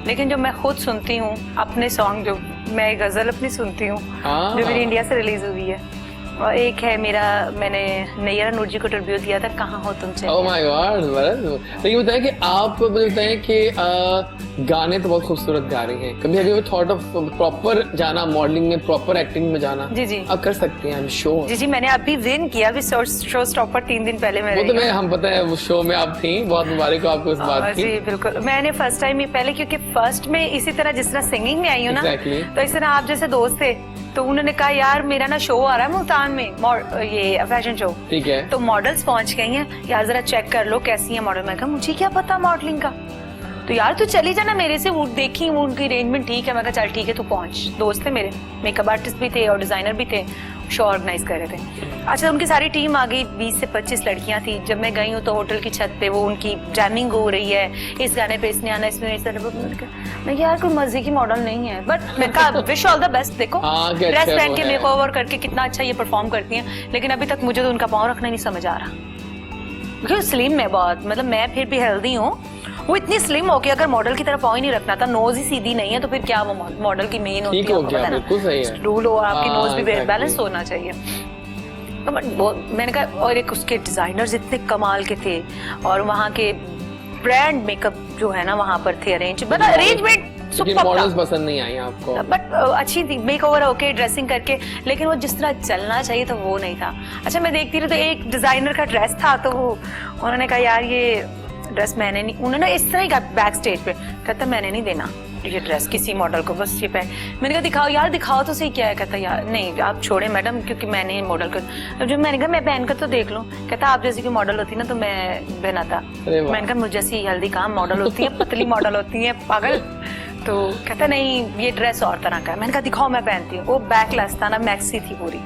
लेकिन जो मैं खुद सुनती हूँ अपने सॉन्ग, जो मैं गजल अपनी सुनती हूँ हाँ। जो मेरी इंडिया से रिलीज हुई है, और एक है मेरा, मैंने नैयरा नूर जी को ट्रिब्यूट दिया था, कहाँ हो तुम चले। Oh my God. तो ये बताएं कि आप मुझे बताएं कि गाने तो बहुत खूबसूरत गा रही हैं, कभी अभी थॉट ऑफ प्रॉपर जाना मॉडलिंग में, प्रॉपर एक्टिंग में जाना? जी जी आप कर सकती हैं, आई एम श्योर। जी जी, मैंने अभी विन किया, अभी शो स्टॉपर 3 दिन पहले मैं वो तो रही मैं हूँ। हम पता है वो शो में आप थी, बहुत मुबारक हो आपको इस बात की। जी बिल्कुल, मैंने फर्स्ट टाइम ही पहले, क्योंकि फर्स्ट में इसी तरह जिस तरह सिंगिंग में आई हूँ ना, Exactly। तो इस तरह आप जैसे दोस्त थे तो उन्होंने कहा यार मेरा ना शो आ रहा है मुल्तान में, ये फैशन शो, ठीक है। तो मॉडल्स पहुंच गई हैं, यार जरा चेक कर लो कैसी है मॉडल। मैं कहा मुझे क्या पता मॉडलिंग का, तो यार तू चली जाना मेरे से, वो देखी वो उनकी अरेंजमेंट ठीक है। मैं कहा चल ठीक है तू पहुंच। दोस्त थे मेरे, मेकअप आर्टिस्ट भी थे और डिजाइनर भी थे, शो ऑर्गेनाइज कर रहे थे। अच्छा उनकी सारी टीम आ गई, 20 से 25 लड़कियां थी। जब मैं गई हूँ तो होटल की छत पे वो उनकी जैमिंग हो रही है, इस गाने पे इसने आना, इसमें इस तरह। मैं कहा यार कोई मजे की मॉडल नहीं है, बट मैं कहा विश ऑल द बेस्ट। देखो हाँ, क्या ड्रेस अच्छा पहन वो के है। मेकओवर करके कितना अच्छा ये परफॉर्म करती हैं, लेकिन अभी तक मुझे तो उनका पाँव रखना नहीं समझ आ रहा, क्योंकि स्लिम है बहुत, मतलब मैं फिर भी हेल्दी हूँ, वो इतनी स्लिम हो के अगर मॉडल की तरह पाँव ही नहीं रखना था, नोज ही सीधी नहीं है, तो फिर क्या वो मॉडल की मेन होती है, ठीक हो आपको गया, पता है ना? बिल्कुल सही है। रूल हो, आपकी हाँ, नोज भी exactly। बैलेंस होना चाहिए। तो मैंने कहा, और एक उसके डिजाइनर्स इतने कमाल के थे, और वहाँ के ब्रांड मेकअप जो है ना वहाँ पर थे अरेंज, मतलब अरेंजमेंट सुपर मॉडल्स पसंद नहीं आई आपको? बट अच्छी थी, मेकओवर होके ड्रेसिंग करके, लेकिन वो जिस तरह चलना चाहिए था वो नहीं था। अच्छा मैं देखती रही तो एक डिजाइनर का ड्रेस था, तो वो उन्होंने कहा यार ये ड्रेस मैंने नहीं, उन्होंने इस तरह ही कहा बैक स्टेज पे, कहता मैंने नहीं देना ये ड्रेस किसी मॉडल को, बस ये पहन। मैंने कहा दिखाओ यार, दिखाओ तो सही क्या है। कहता यार नहीं आप छोड़े मैडम, क्योंकि मैंने मॉडल कर, जो मैंने कहा मैं पहन कर तो देख लूं। कहता आप जैसी की मॉडल होती ना तो मैं पहनाता। मैंने कहा मुझे जैसी हल्दी काम मॉडल होती है, पतली मॉडल होती है पागल। तो कहता नहीं ये ड्रेस और तरह का है। मैंने कहा दिखाओ मैं पहनती हूँ। वो बैकलेस था ना, मैक्सी थी पूरी,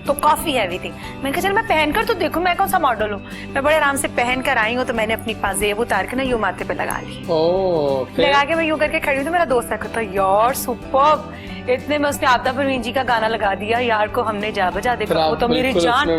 तो काफी हैवी थी। मैंने कहा चल मैं पहनकर तो देखूं मैं कौन सा मॉडल हूँ। मैं बड़े आराम से पहन कर आई हूँ, तो मैंने अपनी पाजेब उतार के ना यूं माथे पे लगा ली। लगा के मैं यूं करके खड़ी हूँ, तो मेरा दोस्त कहता यार सुपर्ब। इतने में उसने आपदा परवीन जी का गाना लगा दिया, यार को हमने जा बजा देखा, वो तो मेरी जान,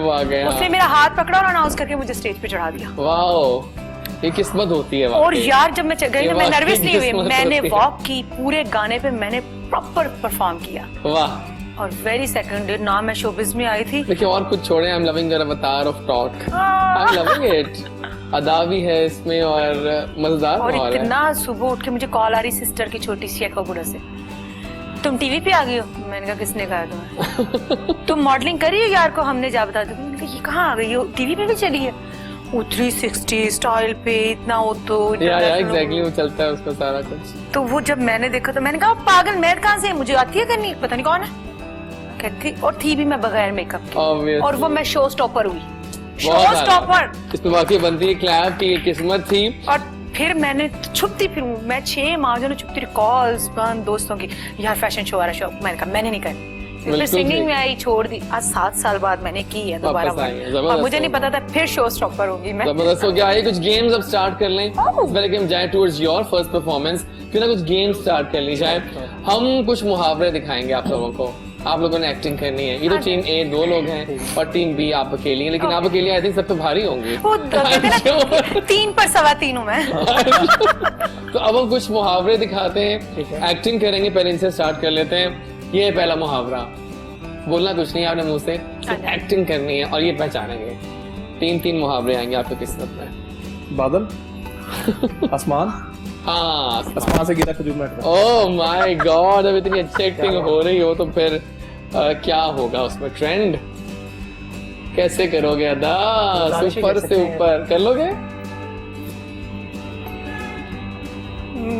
उसने मेरा हाथ पकड़ा और अनाउंस करके मुझे स्टेज पे चढ़ा दिया। वाह, ये किस्मत होती है। और यार जब मैं गई ना, मैं नर्वस नहीं हुई, मैंने होती है। वॉक की, पूरे गाने पे मैंने प्रॉपर परफॉर्म किया। वाह। और वेरी सेकंड डे ना मैं शोबिज में आई थी। देखिए और कुछ छोड़े, आई एम लविंग योर अवतार of talk, I am loving it. अदा भी है इसमें और मजेदार और माहौल है। इतना सुबह उठ के मुझे कॉल आ रही सिस्टर की छोटी सी अकोबुड़ा से, तुम टीवी पे आ गई हो। मैंने कहा किसने कहा तुम्हें? तुम मॉडलिंग करी है यार को हमने जा बता दी। मैंने कहा ये कहाँ आ गई हो, टीवी पे भी चली है। वो 360 स्टाइल पे इतना हो तो एग्जैक्टली वो चलता है उसका सारा कुछ। तो वो जब मैंने देखा तो मैंने कहा पागल मैं कहाँ से, मुझे आती है करनी, पता नहीं कौन है कहती। और थी भी मैं बगैर मेकअप के, और वो मैं शो स्टॉपर हुई, शो स्टॉपर। इसमें वाकई बनती है क्लैप की, किस्मत थी। और फिर मैंने छुपती फिरूं, मैं 6 माह जो छुपती रही, कॉल्स बंद दोस्तों की, यार फैशन शो आ रहा शो। मैंने कहा मैंने नहीं करनी। फिर सिंगिंग में आई, छोड़ दी। आज 7 साल बाद मैंने की है दोबारा, और मुझे नहीं पता था फिर शो स्टॉपर होगी मैं। जबरदस्त हो गया। आइए कुछ गेम्स अब स्टार्ट कर लें, पहले कि हम जाएं टुवर्ड्स योर फर्स्ट परफॉर्मेंस। क्यों ना कुछ गेम्स स्टार्ट कर ली जाए। हम कुछ मुहावरे दिखाएंगे आप लोगों को, आप लोगों ने एक्टिंग करनी है। ये तो टीम ए 2 लोग हैं और टीम बी आप अकेली हैं, लेकिन आप अकेली आई थिंक सब पे भारी होंगी। 3 पर 3.25 हूँ मैं। तो अब हम कुछ मुहावरे दिखाते हैं, एक्टिंग करेंगे। पहले इनसे स्टार्ट कर लेते हैं। ये है पहला मुहावरा, बोलना कुछ नहीं आपने मुंह से, सिर्फ एक्टिंग करनी है और ये पहचानेंगे। 3 मुहावरे आएंगे आपकी किस्मत में। बादल, आसमान, हाँ आसमान से गिरा खजूर में। ओह माय गॉड, अब इतनी अच्छी एक्टिंग हो रही हो तो फिर क्या होगा उसमें ट्रेंड? कैसे करोगे अदा? सुपर से ऊपर कर लोगे?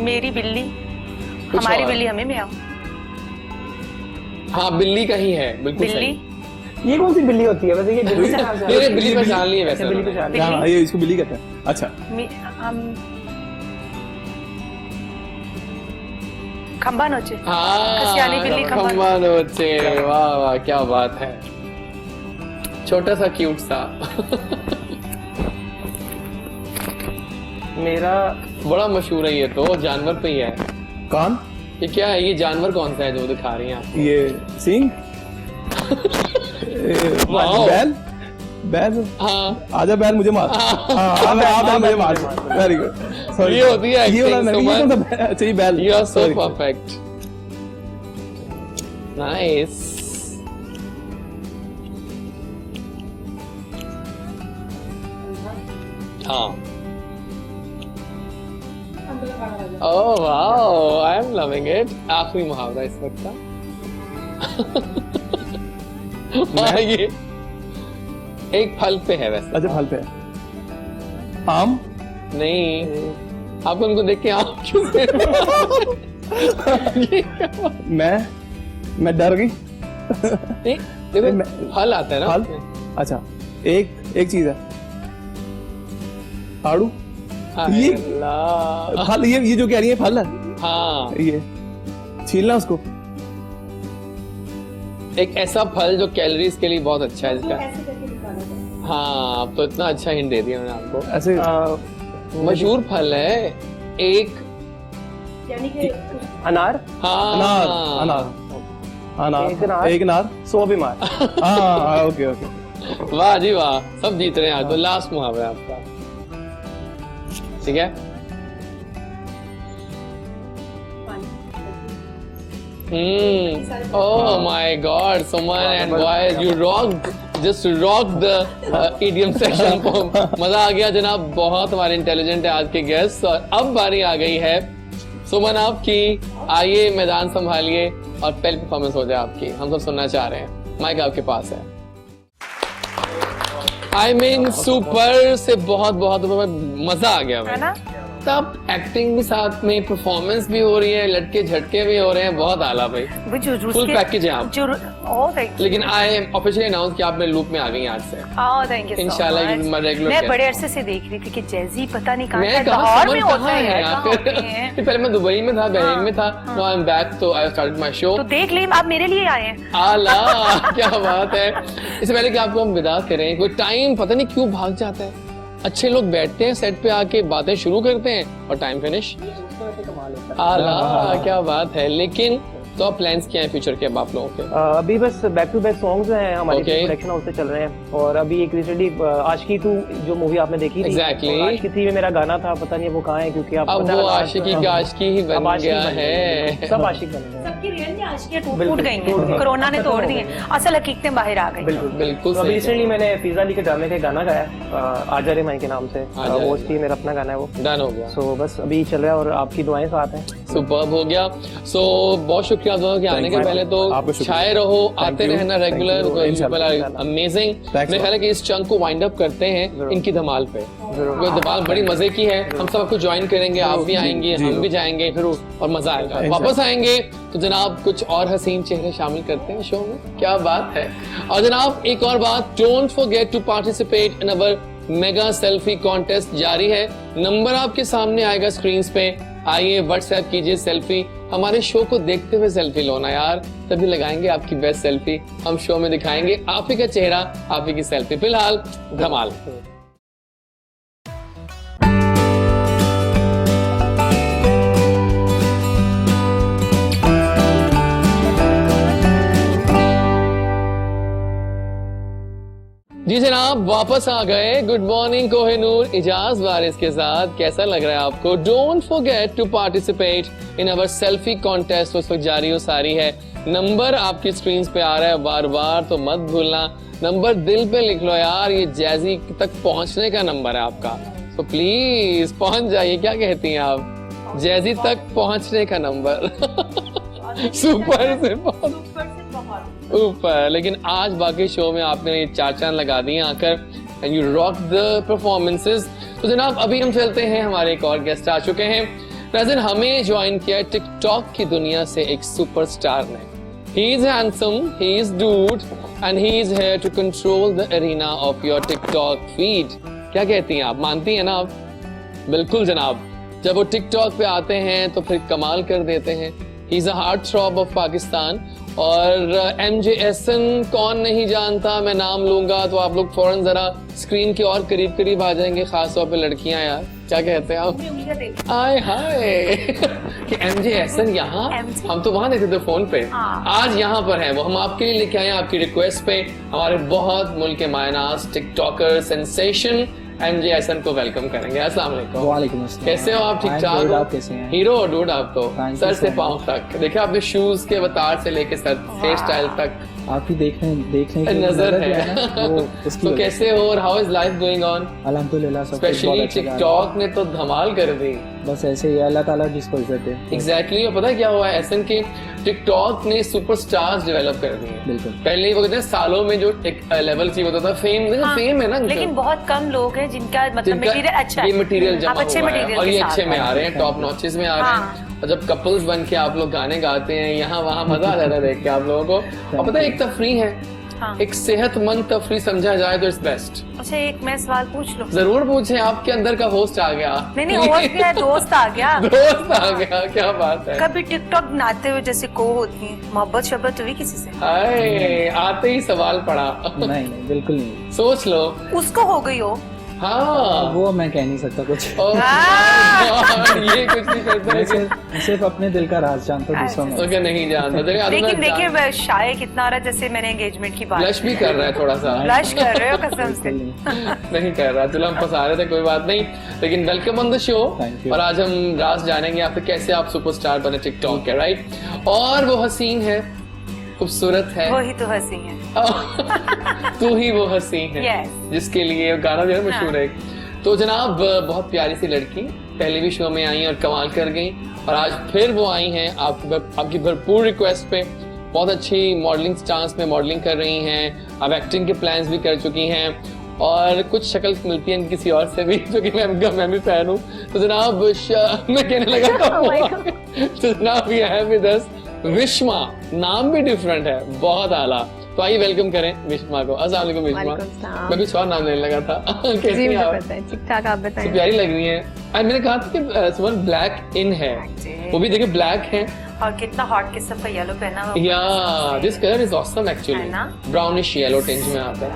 मेरी बिल्ली हमारी बिल्ली हमें में आओ। हाँ बिल्ली का ही है, बिल्कुल बिल्ली ये कौन सी बिल्ली होती है वैसे? ये बिल्ली से नाम से ये बिल्ली पहचान ली है वैसे बिल्ली उन्होंने। पहचान ली। हाँ ये इसको बिल्ली कहते हैं। अच्छा खंबा नोचे। हाँ कसियानी बिल्ली खंबा खंबा नोचे, वाह वाह क्या बात है, छोटा सा क्यूट सा। मेरा बड़ा मशहूर है ये तो, जानवर पे ही है। कौन? ये क्या है, ये जानवर कौन सा है जो दिखा रही हैं आप? ये सिंह। वाओ। बैल। बैल। हाँ आजा बैल मुझे मार। हाँ बैल मुझे मार। Very good. ये होती है ये वाला acting, नहीं, ये सुमन। कौन सा? अच्छा ये बैल। You are so Sorry. perfect. Nice. हाँ। Oh wow, I am loving it. आखिरी मुहावरा इस वक्त का। हाँ, ये एक फल पे है वैसे। अच्छा फल पे है। आम। नहीं, आप उनको देख के आम क्यों से? मैं डर गई। नहीं, देखो फल आता है ना। फल। अच्छा एक चीज है। आड़ू। ये अल्लाह। फल, ये जो कह रही है फल है। हाँ, ये छीलना उसको। एक ऐसा फल जो कैलोरीज के लिए बहुत अच्छा है इसका। हाँ, अब तो इतना अच्छा हिंट दे दिया मैंने आपको। ऐसे मशहूर फल है एक। अनार। हाँ अनार। अनार। अनार। एक अनार। 100 बीमार। हाँ ओके ओके। वाह जी वाह, सब जीत रहे हैं आज तो। लास्ट मुहावरा आपका, ठीक है? Oh my God, Suman and boys, you rocked, just rocked the idiom section. मजा आ गया जनाब, बहुत हमारे इंटेलिजेंट है आज के गेस्ट। और अब बारी आ गई है सुमन आपकी, आइए मैदान संभालिए और पहली परफॉर्मेंस हो जाए आपकी, हम सब सुनना चाह रहे हैं। माइक आपके पास है। I mean, सुपर से बहुत बहुत मजा आ गया है ना? तब एक्टिंग भी साथ में, परफॉर्मेंस भी हो रही है, लटके झटके भी हो रहे हैं, बहुत आला भाई। फुल पैकेज है आप। लेकिन आई ऑफिशियली अनाउंस कि आप मेरे लूप में आ गई आज से। इंशाल्लाह रेगुलर। मैं बड़े अरसे से देख रही थी कि जैजी पता नहीं कहाँ मैं है, कहा लाहौर समर में होता कहाँ है है, यहाँ कहाँ पे? होते हैं? पहले मैं दुबई में था, बहरीन में था, नाउ आई एम बैक, तो आई स्टार्टेड माय शो। तो देख ले, आप मेरे लिए आए हैं। आला क्या बात है। इससे पहले कि आपको हम विदा करें, कोई टाइम पता नहीं क्यों भाग जाता है। अच्छे लोग बैठते हैं सेट पे आके बातें शुरू करते हैं और टाइम फिनिश। आला क्या बात है। लेकिन तो आप प्लान्स क्या हैं फ्यूचर के अब आप लोगों के? अभी बस बैक टू बैक सॉन्ग्स हैं हमारे Okay. प्रोडक्शन हाउस से चल रहे हैं। और अभी एक रिसेंटली आशिकी 2 जो मूवी आपने देखी थी, Exactly. और आशिकी 3 में मेरा गाना था, पता नहीं वो कहाँ है, क्योंकि आप अब वो आशिकी का आशिकी ही बन गया है। सब आशिक बन गए। सबकी रियल में आशिकियाँ टूट बिल्कुल, गई टूट हैं, गई। कोरोना ने तोड़ दी हैं, असल हकीकतें बाहर आ गई। बिल्कुल बिल्कुल तो अभी सही रिसेंटली मैंने फिजा अली के ड्रामे का गाना गाया, आजा रे माई के नाम से। आजा रे वो उसकी मेरा अपना गाना है वो। डन हो गया। सो बस अभी चल रहा है और आपकी दुआएं साथ हैं। सुपर्ब हो गया। सो बहुत शुक्रिया आप दोनों के आने के। पहले तो आपका शुक्रिया। छाए रहो, आते you. रहना रेगुलर। Thank you. इंशाल्लाह। अमेजिंग। Thanks मेरे ख्याल है कि इस चंक को वाइंड अप करते हैं इनकी धमाल पे। वो धमाल बड़ी मजे की है, हम सब आपको ज्वाइन करेंगे, आप भी आएंगे, हम भी जाएंगे और मजा आएगा। वापस आएंगे तो जनाब कुछ और हसीन चेहरे शामिल करते हैं शो में, क्या बात है। और जनाब एक और बात, don't forget to participate in our mega selfie contest जारी है। नंबर आपके सामने आएगा स्क्रीन पे, आइए व्हाट्सएप कीजिए सेल्फी। हमारे शो को देखते हुए सेल्फी लो ना यार, तभी लगाएंगे आपकी बेस्ट सेल्फी। हम शो में दिखाएंगे आप ही का चेहरा, आप ही की सेल्फी। फिलहाल धमाल। जी जनाब वापस आ गए। गुड मॉर्निंग कोहिनूर, इजाज वारिस के साथ। कैसा लग रहा है आपको? Don't forget to participate in our selfie contest. उस वक्त जारी हो सारी है। नंबर आपकी स्क्रीन पे आ रहा है बार बार, तो मत भूलना। नंबर दिल पे लिख लो यार, ये जैजी तक पहुंचने का नंबर है आपका, तो प्लीज पहुंच जाइए। क्या कहती हैं आप? जैजी तक पहुंचने का नंबर। सुपर से बहुत ऊपर। लेकिन आज बाकी शो में आपने ये चार चांद लगा दिए आकर, and you rock the performances. तो जनाब अभी हम चलते हैं, हमारे एक और गेस्ट आ चुके हैं। नाज़रीन हमें ज्वाइन किया टिकटॉक की दुनिया से एक सुपरस्टार ने। He is handsome, he is dude, and he is here to control the arena of your TikTok feed. क्या कहती हैं आप, मानती हैं ना आप? बिल्कुल जनाब, जब वो TikTok पे आते हैं तो फिर कमाल कर देते हैं. He is a heartthrob of Pakistan. और MJ Ehsan कौन नहीं जानता, मैं नाम लूंगा तो आप लोग फौरन जरा स्क्रीन के और करीब करीब आ जाएंगे, खास तौर पे लड़कियां यार. क्या कहते हैं आप? आय हाय कि MJ Ehsan यहाँ, हम तो वहां देखते थे फोन पे, आज यहाँ पर है वो. हम आपके लिए लेके आए हैं आपकी रिक्वेस्ट पे हमारे बहुत मुल्क के मायनाज टिकटॉकर सेंसेशन MJ Ehsan को वेलकम करेंगे. अस्सलाम वालेकुम. वालेकुम अस्सलाम. कैसे हो आप? ठीक ठाक हो? आप कैसे हैं? हीरो डूड आप तो, Thank सर you से so पांव तक देखिए आपने, शूज के अवतार से लेके सर हेयर स्टाइल तक आपकी देखने की नजर जो है ना, वो उसकी तो वजह कैसे हो और how is life going on? अल्हम्दुलिल्लाह सब कुछ स्पेशली बहुत अच्छा जा रहा टिकटॉक ने तो धमाल कर दी. है. बस ऐसे ही अल्लाह ताला जिसको इज्जत दे. एग्जैक्टली. और पता है क्या हुआ है एहसन के, टिकटॉक ने सुपरस्टार्स डेवलप कर दिए. बिल्कुल. पहले वो कहते हैं सालों में जो एक लेवल चाहिए होता था, फेम फेम है ना, लेकिन बहुत कम लोग हैं जिनका मतलब मटेरियल अच्छा है. ये मटेरियल जमा आप अच्छे हुआ है मटेरियल और के ये साथ अच्छे में हैं. आ रहे हैं, टॉप नॉचेस में आ रहे हैं. और जब कपल्स बन के आप लोग गाने गाते हैं यहाँ वहाँ, मजा आ जाता है देख के आप लोगों को. और पता है एक तफरी है, हाँ. एक सेहतमंद तफरी समझा जाए तो इट्स बेस्ट. अच्छा एक मैं सवाल पूछ लूं? जरूर पूछें. आपके अंदर का होस्ट आ गया. नहीं होस्ट क्या है, दोस्त आ गया. दोस्त आ गया, क्या बात है. कभी टिकटॉक बनाते हुए जैसे को होती है, मोहब्बत शब्बत हुई किसी से? हाय, आते ही सवाल पड़ा. नहीं बिल्कुल नहीं. सोच लो. उसको हो गई हो? हाँ वो मैं कह नहीं सकता कुछ. Oh my God, ये कुछ नहीं करता है. सिर्फ अपने दिल का राज जानता हूँ, दूसरों में. ओके नहीं जानता. लेकिन देखिए शाये कितना आ रहा है, जैसे मैंने एंगेजमेंट की बात. ब्लश भी कर रहा है थोड़ा सा. ब्लश कर रहे हो कसम से? नहीं कर रहा. चलो हम फंसा रहे थे, कोई बात नहीं. लेकिन welcome on the show. Thank you. और आज हम राज जानेंगे आप कैसे आप सुपरस्टार बने टिकटॉक के, राइट? और वो हसीन है, खूबसूरत है, वही तो हंसी है. तू ही वो हसीन है. Yes. जिसके लिए गाना जो है मशहूर है. तो जनाब बहुत प्यारी सी लड़की, पहले भी शो में आई और कमाल कर गई, और आज फिर वो आई हैं आपकी भरपूर रिक्वेस्ट पे. बहुत अच्छी मॉडलिंग स्टांस में मॉडलिंग कर रही हैं, अब एक्टिंग के प्लान्स भी कर चुकी हैं, और कुछ शक्ल मिलती है किसी और से भी, जो कि मैं भी फैन हूँ. तो जनाब मैं कहने लगा था तो जनाब ये है विद अस विश्मा. नाम भी डिफरेंट है, बहुत आला. तो आइए वेलकम करें विश्मा को. अस्सलाम वालेकुम विश्मा. मैं कुछ और नाम लेने लगा था. कैसी हैं आप? ठीक ठाक, आप बताएं. प्यारी लग रही है. मैंने कहा था कि सुमन ब्लैक इन है, वो भी देखिए ब्लैक है. और कितना हॉट किस्म का येलो पहना हुआ. या this colour is awesome actually. है ना? ब्राउनिश येलो टिंज में आता है.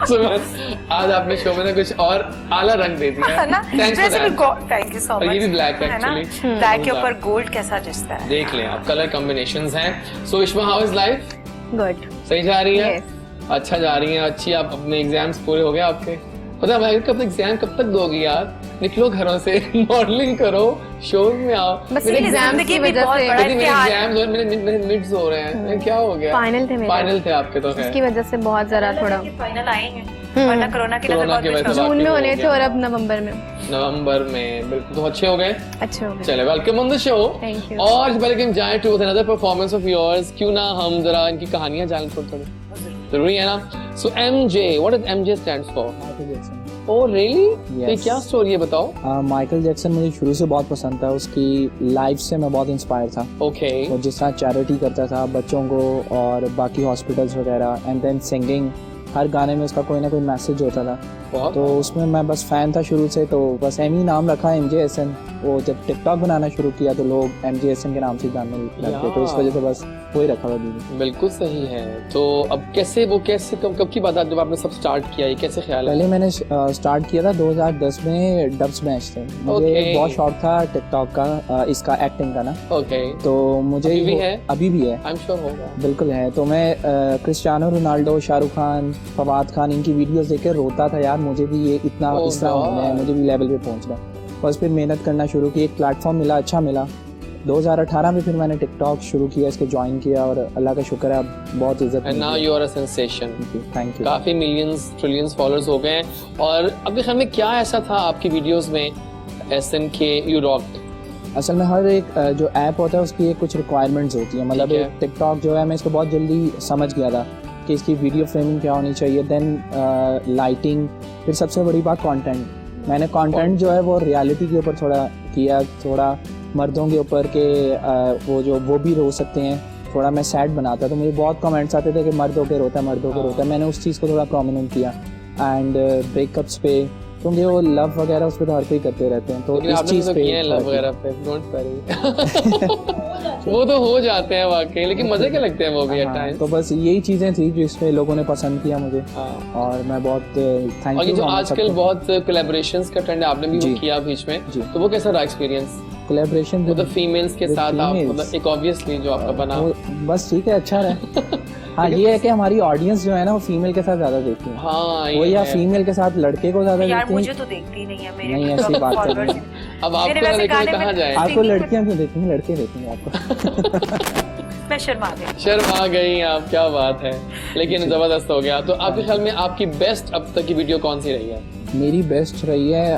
सुमन आज आपने शो में ना कुछ और आला रंग दे दिया है ना? Thanks for that. Thank you so much. और ये भी ब्लैक है है ना? एक्चुअली. ब्लैक के ऊपर गोल्ड कैसा जचता है. देख लें आप, कलर कॉम्बिनेशंस हैं. सो विश्वा हाउ इज लाइफ? गुड. सही जा रही है? Yes. अच्छा जा रही है. अच्छी. आप अपने एग्जाम्स पूरे हो गए आपके? पता है कब तक एग्जाम कब तक दोगी यार? निकलो घरों से, मॉडलिंग करो, शो में आओ. बस मेरे एग्जाम जिंदगी की भी वजह बहुत से, बड़ा मेरे इम्तिहान. एग्जाम्स और मेरे मिड्स हो रहे हैं. क्या हो गया? फाइनल थे मेरे. फाइनल थे आपके तो. उसकी वजह से बहुत जरा थोड़ा फाइनल आएंगे, वरना कोरोना की कोरोना की वजह से जून में बाकी होने हो थे गया. और अब नवंबर में. नवंबर में बिल्कुल. तो अच्छे हो गए. अच्छे हो गए. चले welcome on the show. Thank you. और पहले कि हम जाएं to another performance of yours, क्यों ना हम जरा इनकी कहानियां जान थोड़ी. जरूरी है ना? सो MJ, what does MJ stands for? Michael Jackson. Oh really? Yes. ये क्या स्टोरी है बताओ. माइकल जैक्सन मुझे शुरू से बहुत पसंद था. उसकी लाइफ से मैं बहुत इंस्पायर था. ओके. वो जिस तरह चैरिटी करता था बच्चों को और बाकी हॉस्पिटल्स वगैरह, एंड देन सिंगिंग, हर गाने में उसका कोई ना कोई मैसेज होता था. बहुत. तो उसमें मैं बस फ़ैन था शुरू से. तो बस एम ही नाम रखा MJ Ehsan. वो जब टिकटॉक बनाना शुरू किया तो लोग MJ Ehsan के नाम से जानने लगे. तो इस वजह से बस वही रखा हुआ दीदी. बिल्कुल सही है. तो अब कैसे कब की बात है जब आपने सब स्टार्ट किया, ये कैसे ख्याल है? पहले मैंने स्टार्ट किया था 2010 में. डब्स मैच थे. मुझे Okay. बहुत शौक था टिकटॉक का, इसका एक्टिंग का ना. ओके. तो मुझे अभी भी है? अभी भी है. आई एम श्योर होगा. बिल्कुल है. तो मैं क्रिस्टियानो रोनाल्डो, शाहरुख खान, फवाद खान, इनकी वीडियोस देख के रोता था यार मुझे भी ये इतना Oh इस तरह होना है, God. मुझे भी लेवल पे पहुंचना है. बस फिर मेहनत करना शुरू की. एक प्लेटफॉर्म मिला, अच्छा मिला. 2018 में फिर मैंने टिकटॉक शुरू किया, इसको ज्वाइन किया, और अल्लाह का शुक्र है अब बहुत इज्जत and now you are a sensation. Thank you. काफी मिलियंस ट्रिलियंस फॉलोअर्स हो गए हैं. और आपके ख्याल में क्या ऐसा था आपकी वीडियोस में Ehsan के यू रॉक्ड? असल में हर एक जो ऐप होता है उसकी एक कुछ रिक्वायरमेंट्स होती है. मतलब ठीक है. एक टिकटॉक जो है मैं इसको बहुत जल्दी समझ गया था कि इसकी वीडियो फ्रेमिंग क्या होनी चाहिए, देन लाइटिंग, फिर सबसे बड़ी बात कंटेंट. मैंने कंटेंट जो है वो रियलिटी के ऊपर थोड़ा किया, थोड़ा मर्दों के ऊपर के वो भी रो सकते हैं, थोड़ा मैं सैड बनाता तो मुझे बहुत कमेंट्स आते थे कि मर्द होकर रोता है, मर्द होकर रोता है। मैंने उस चीज़ को थोड़ा प्रोमिनेंट किया। एंड ब्रेकअप्स पे क्योंकि वो लव वगैरह उस पर तो हर कोई करते रहते हैं, तो इस चीज़ पे लव वगैरह पे डोंट वरी वो तो हो जाते हैं वाकई, लेकिन मजे के लगते हैं वो भी एट टाइम्स। तो बस यही चीज़ें थी जिसमें लोगों ने पसंद किया मुझे, और मैं बहुत थैंक और ये यू। जो आजकल बहुत कोलैबोरेशंस का ट्रेंड है, आपने भी वो किया बीच में, तो वो कैसा रहा एक्सपीरियंस? कोलैबोरेशन मतलब फीमेल्स के साथ आप, मतलब एक ऑब्वियसली जो आपका बना, बस ठीक है, अच्छा रहा। हाँ, ये है कि हमारी ऑडियंस जो है ना वो फीमेल के साथ ज्यादा देखती है। हाँ, वो या फीमेल के साथ लड़के को ज्यादा यार देखती है। मुझे तो देखती नहीं है, मेरे नहीं, ऐसी बात तो नहीं। अब आपको ना देखिए कहाँ जाए। आपको लड़कियां क्यों देखती हैं? लड़के देखेंगे आपको। मैं शर्मा गई। शर्मा गई आप, क्या बात है, लेकिन जबरदस्त हो गया। तो आपके ख्याल में आपकी बेस्ट अब तक की वीडियो कौन सी रही है? मेरी बेस्ट रही है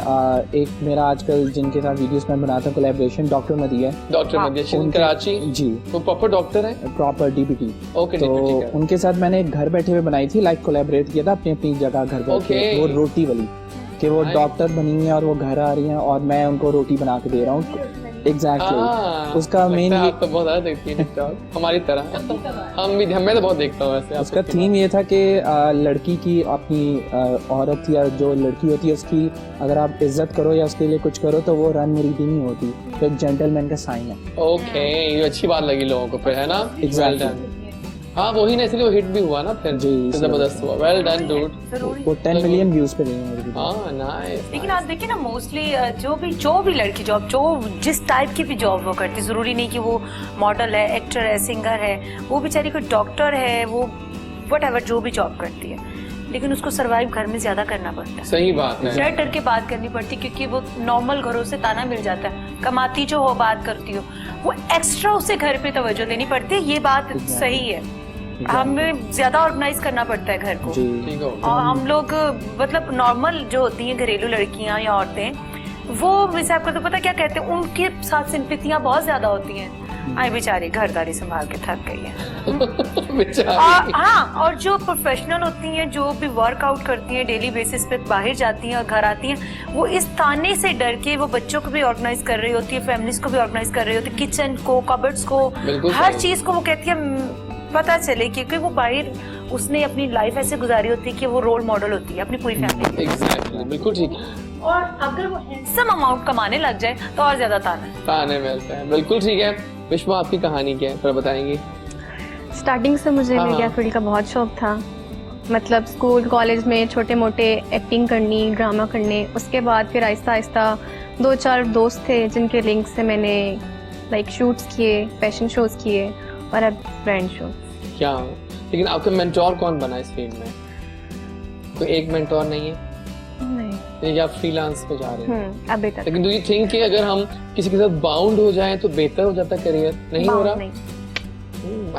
एक मेरा आजकल जिनके साथ वीडियोस में बनाता हूँ कोलैबोरेशन, डॉक्टर मदिया। डॉक्टर मदिया कराची जी, वो प्रॉपर डॉक्टर है, प्रॉपर डीपीटी। ओके, तो उनके साथ मैंने एक घर बैठे हुए बनाई थी, लाइक कोलैबोरेट किया था अपनी अपनी जगह घर बैठे। वो रोटी वाली कि वो डॉक्टर बनी है और वो घर आ रही हैं और मैं उनको रोटी बना के दे रहा हूँ। एग्जैक्टली उसका मेन आप तो बहुत ज्यादा देखती है टिकटॉक हमारी तरह। मैं तो बहुत देखता हूँ वैसे। उसका थीम ये था कि लड़की की अपनी औरत या जो लड़की होती है उसकी अगर आप इज्जत करो या उसके लिए कुछ करो तो वो रन मुरीदी नहीं होती, तो एक जेंटलमैन का साइन है। ओके, ये अच्छी बात लगी लोगों को फिर, है ना? एग्जैक्टली। हाँ वही ना, इसलिए वो हिट भी हुआ ना फिर जी, जबरदस्त हुआ। Well done dude. वो 10 मिलियन व्यूज पे गई है मेरी वीडियो। हाँ नाइस। लेकिन आप देखिए ना, मोस्टली जो भी लड़की जॉब, जो जिस टाइप की भी जॉब वो करती, जरूरी नहीं कि वो मॉडल है, एक्टर है, सिंगर है, वो बेचारी कोई डॉक्टर है, वो व्हाटएवर जो भी जॉब करती है, लेकिन उसको सरवाइव घर में ज्यादा करना पड़ता है। सही बात है। डर डर के बात करनी पड़ती, क्योंकि वो नॉर्मल घरों से ताना मिल जाता है, कमाती जो हो, बात करती हो, वो एक्स्ट्रा उसे घर पे तवज्जो देनी पड़ती है। ये बात सही है, हमें ज्यादा ऑर्गेनाइज करना पड़ता है घर को। ठीक है। और हम लोग मतलब नॉर्मल जो होती हैं घरेलू लड़कियां या औरतें, वो वैसे आपको तो पता क्या कहते हैं, उनके साथ सिंपैथियां बहुत ज्यादा होती हैं। आई बेचारी घरदारी संभाल के थक गई है। हाँ, और जो प्रोफेशनल होती हैं, जो भी वर्कआउट करती हैं, डेली बेसिस पे बाहर जाती हैं और घर आती हैं, वो इस ताने से डर के वो बच्चों को भी ऑर्गेनाइज कर रही होती है, फैमिलीज को भी ऑर्गेनाइज कर रही होती है, किचन को, कबर्ड्स को, हर चीज को वो कहती है पता चले, क्योंकि वो बाहर उसने अपनी लाइफ ऐसे गुजारी होती है कि वो रोल मॉडल होती है अपनी पूरी फैमिली। एग्जैक्टली, बिल्कुल ठीक। और अगर वो हैंडसम अमाउंट कमाने लग जाए तो और ज्यादा ताने मिलते हैं। बिल्कुल ठीक है। विश्वा, आपकी कहानी क्या है, थोड़ा बताएंगी? स्टार्टिंग से मुझे मीडिया फील्ड का बहुत शौक था। मतलब स्कूल कॉलेज में छोटे मोटे एक्टिंग करनी, ड्रामा करने, उसके बाद फिर आहिस्ता आहिस्ता 2-4 दोस्त थे जिनके लिंक से मैंने लाइक शूट्स किए, फैशन शोज किए और अब ब्रांड शो। क्या, लेकिन आपका मेंटोर कौन बना इस फील्ड में? कोई एक मेंटोर नहीं है? नहीं, आप फ्रीलांस पे जा रहे हैं अभी तक। लेकिन डू यू थिंक कि अगर हम किसी के साथ बाउंड हो जाएं तो बेहतर हो जाता करियर? नहीं हो रहा?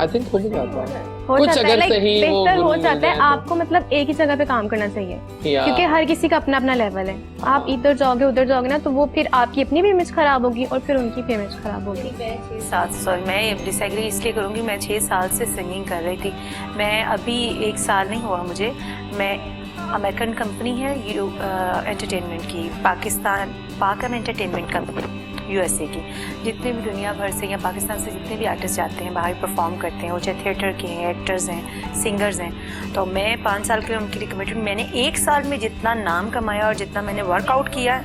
आई थिंक हो भी जाता है कुछ, अगर सही बेहतर हो जाता है। आपको मतलब एक ही जगह पे काम करना चाहिए, क्योंकि हर किसी का अपना अपना लेवल है। आप इधर जाओगे उधर जाओगे ना, तो वो फिर आपकी अपनी भी इमेज खराब होगी और फिर उनकी भी इमेज खराब होगी। मैं डिसएग्री इसलिए करूंगी, मैं 6 साल से सिंगिंग कर रही थी। मैं अभी 1 साल नहीं हुआ मुझे, मैं अमेरिकन कंपनी है एंटरटेनमेंट की, पाकम एंटरटेनमेंट कंपनी यूएसए की, जितने भी दुनिया भर से या पाकिस्तान से जितने भी आर्टिस्ट जाते हैं बाहर परफॉर्म करते हैं, वो चाहे थिएटर के हैं, एक्टर्स हैं, सिंगर्स हैं, तो मैं 5 साल के लिए उनके लिए कमिटेड। मैंने 1 साल में जितना नाम कमाया और जितना मैंने वर्कआउट किया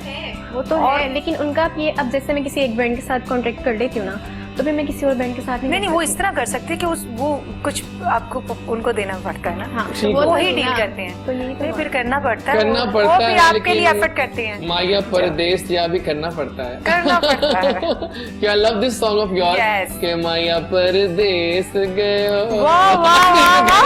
वो तो है, लेकिन उनका ये अब जैसे मैं किसी एक ब्रांड के साथ कॉन्ट्रैक्ट कर लेती हूँ ना, तो फिर मैं किसी और ब्रांड के साथ नहीं, वो इस तरह कर सकते हैं कि वो कुछ आपको उनको देना पड़ता है ना। हाँ, वो ही डील करते हैं, तो नहीं फिर करना पड़ता है, वो भी आपके लिए एफर्ट करते हैं। माया परदेस या भी करना पड़ता है, करना पड़ता है। क्या love this song of yours के माया परदेस गए।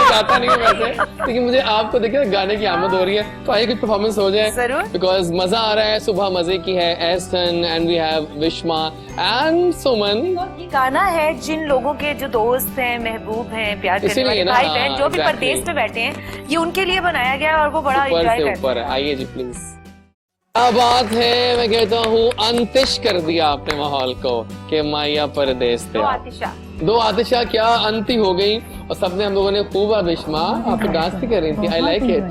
गाता नहीं वैसे, लेकिन मुझे आपको देखिए गाने की आमद हो रही है, तो आइए कुछ परफॉर्मेंस हो जाए जरूर, बिकॉज मजा आ रहा है। सुबह मजे की है Ehsan and we have Vishma and Suman. ये गाना है जिन लोगों के जो दोस्त हैं, महबूब हैं, प्यार करने वाले भाई बहन जो भी परदेश में बैठे हैं, ये उनके लिए बनाया गया और वो बड़ा एंजॉय करते हैं। ऊपर आइए जी प्लीज। क्या बात है, मैं कहता हूँ अंतिश कर दिया आपने माहौल को कि माया परदेस थे। आतिशा दो आतिशा क्या अंती हो गई और सबने हम लोगों ने खूब बिश्मा आप तो डांस भी कर रही थी। आई लाइक इट।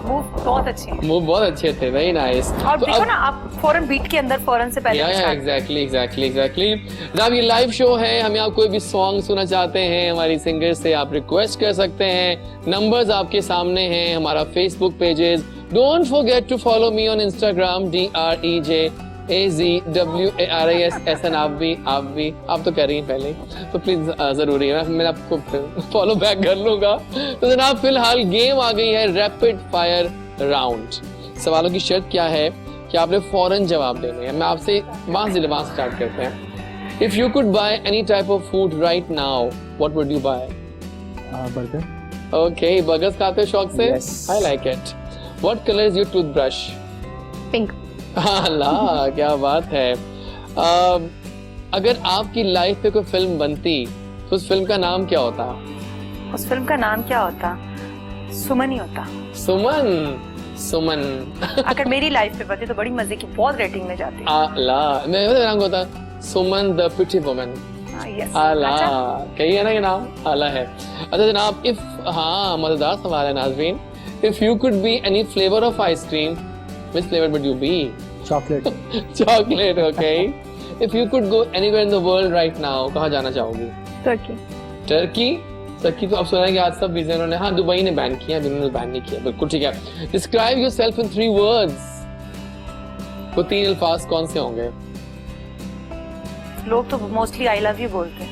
मूव बहुत अच्छे हैं। मूव बहुत अच्छे थे, वेरी नाइस। और देखो ना आप फौरन बीट के अंदर फौरन से पहले एग्जैक्टली। जनाब ये लाइव शो है, हम यहाँ कोई भी सॉन्ग सुनना चाहते हैं हमारी सिंगर से आप रिक्वेस्ट कर सकते हैं। नंबर्स आपके सामने हैं, हमारा Facebook pages. Don't forget to follow me on Instagram DREJAZWARISSN। आप तो कर रही हैं पहले, तो प्लीज जरूरी है, मैं आपको फॉलो बैक कर लूंगा। तो जनाब फिलहाल गेम आ गई है रैपिड फायर राउंड। सवालों की शर्त क्या है कि आपने फौरन जवाब देने हैं। मैं आपसे वहां से स्टार्ट करते हैं। If you could buy any type of food right now what would you buy? Burger. Okay, burgers खाते हो शौक से? Yes. I like it. What colour is your toothbrush? Pink. अल्लाह क्या बात है। अगर आपकी लाइफ पे कोई फिल्म बनती तो उस फिल्म का नाम क्या होता? उस फिल्म का नाम क्या होता? सुमन ही होता। सुमन। अगर मेरी लाइफ पे बनती तो बड़ी मजे की बहुत रेटिंग में जाती। अल्लाह, मेरा नाम होता सुमन द प्रिटी वुमन। यस। अल्लाह, कही है ना ये नाम आला है। अच्छा जनाब, इफ हाँ मजेदार सवाल है नाज़रीन। If you could be any flavour of ice cream which flavor would you be? Chocolate. Chocolate, okay. If you could go anywhere in the world right now, कहाँ जाना चाहोगी? तुर्की। टर्की तो अब सुना है कि आज सब वीज़ा उन्होंने, हाँ दुबई ने बैन किया, उन्होंने बैन नहीं किया, बिल्कुल ठीक है। Describe yourself in 3 words. वो 3 अल्फाज कौन से होंगे? लोग तो मोस्टली आई लव यू बोलते हैं।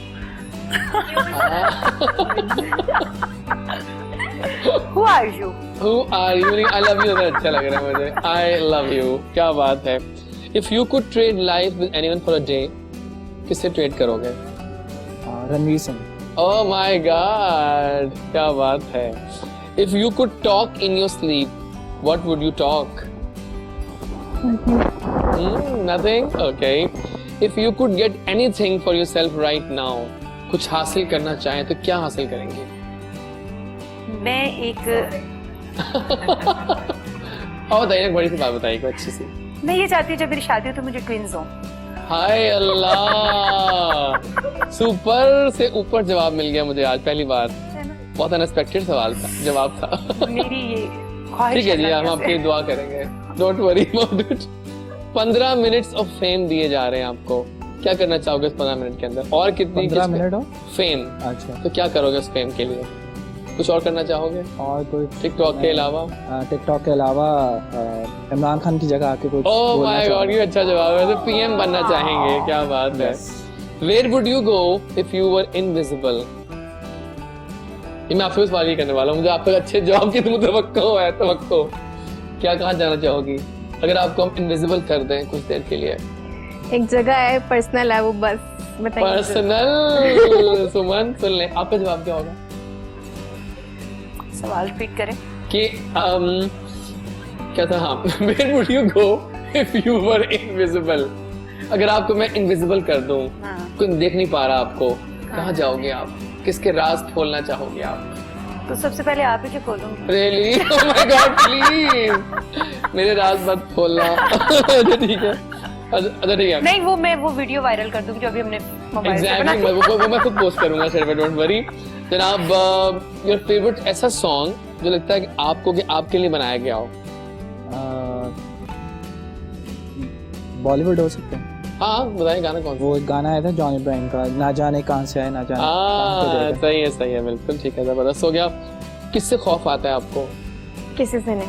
Who are you? Who are you? I love you तो अच्छा लग रहा है मुझे। I love you, क्या बात है। If you could trade life with anyone for a day, किससे ट्रेड करोगे? Ranveer Singh. Oh my God, क्या बात है। If you could talk in your sleep, what would you talk? Nothing? Okay. If you could get anything for yourself right now, कुछ हासिल करना चाहें तो क्या हासिल करेंगे? मैं एक और बताइए एक बड़ी सी बात बताइए कोई अच्छी सी। मैं ये चाहती हूँ जब मेरी शादी हो तो मुझे ट्विंस हो। हाय अल्लाह, सुपर से ऊपर जवाब मिल गया मुझे आज पहली बार। बहुत अनएक्सपेक्टेड सवाल था, जवाब था। मेरी ये ठीक है जी, हम आपकी दुआ करेंगे। Don't worry about it. 15 minutes of fame दिए जा रहे हैं आपको, क्या करना चाहोगे इस 15 मिनट के अंदर? और कितनी 15 मिनट हो फेम? अच्छा, तो क्या करोगे उस फेम के लिए? कुछ और करना चाहोगे? और कोई टिकटॉक के अलावा? टिकटॉक के अलावा इमरान खान की जगह आके कुछ ओह माय गॉड, ये अच्छा जवाब है। तो पीएम बनना चाहेंगे, क्या बात है। Where would you go if you were invisible? मैं आपसे सवाल ही करने वाला हूँ, मुझे आप तक अच्छे जवाब की तवक्को है। क्या कहाँ जाना चाहोगी अगर आपको हम इनविजिबल कर दें कुछ देर के लिए? एक जगह है, पर्सनल है, वो बस बताइए। पर्सनल। सुमन सुन ले, आपका जवाब क्या होगा? सवाल रिपीट करें कि क्या था? हाँ, where would you go if you were invisible? अगर आपको मैं इनविजिबल कर दूं, कोई देख नहीं पा रहा आपको, कहाँ जाओगे आप? किसके राज खोलना चाहोगे आप? तो सबसे पहले आप ही के खोलूंगी। Really? Oh my God, please! मेरे राज मत खोलना। अच्छा ठीक है, अच्छा ठीक है। नहीं, वो वीडियो वायरल कर दूंगी जो अभी हमने मोबाइल पे बनाई। वो मैं खुद पोस्ट करूंगा सर, डोंट वरी। जनाब, योर फेवरेट ऐसा सॉन्ग जो लगता है कि आपके लिए बनाया गया हो? बॉलीवुड हो सकते हैं। हाँ बताइए, गाना कौन सा? वो एक गाना आया था जॉन इब्राहिम का, ना जाने कहाँ से आए ना जाने कहाँ पे जाएगा। सही है, बिल्कुल ठीक है, जबरदस्त हो गया। किससे खौफ आता है आपको? किसी से नहीं।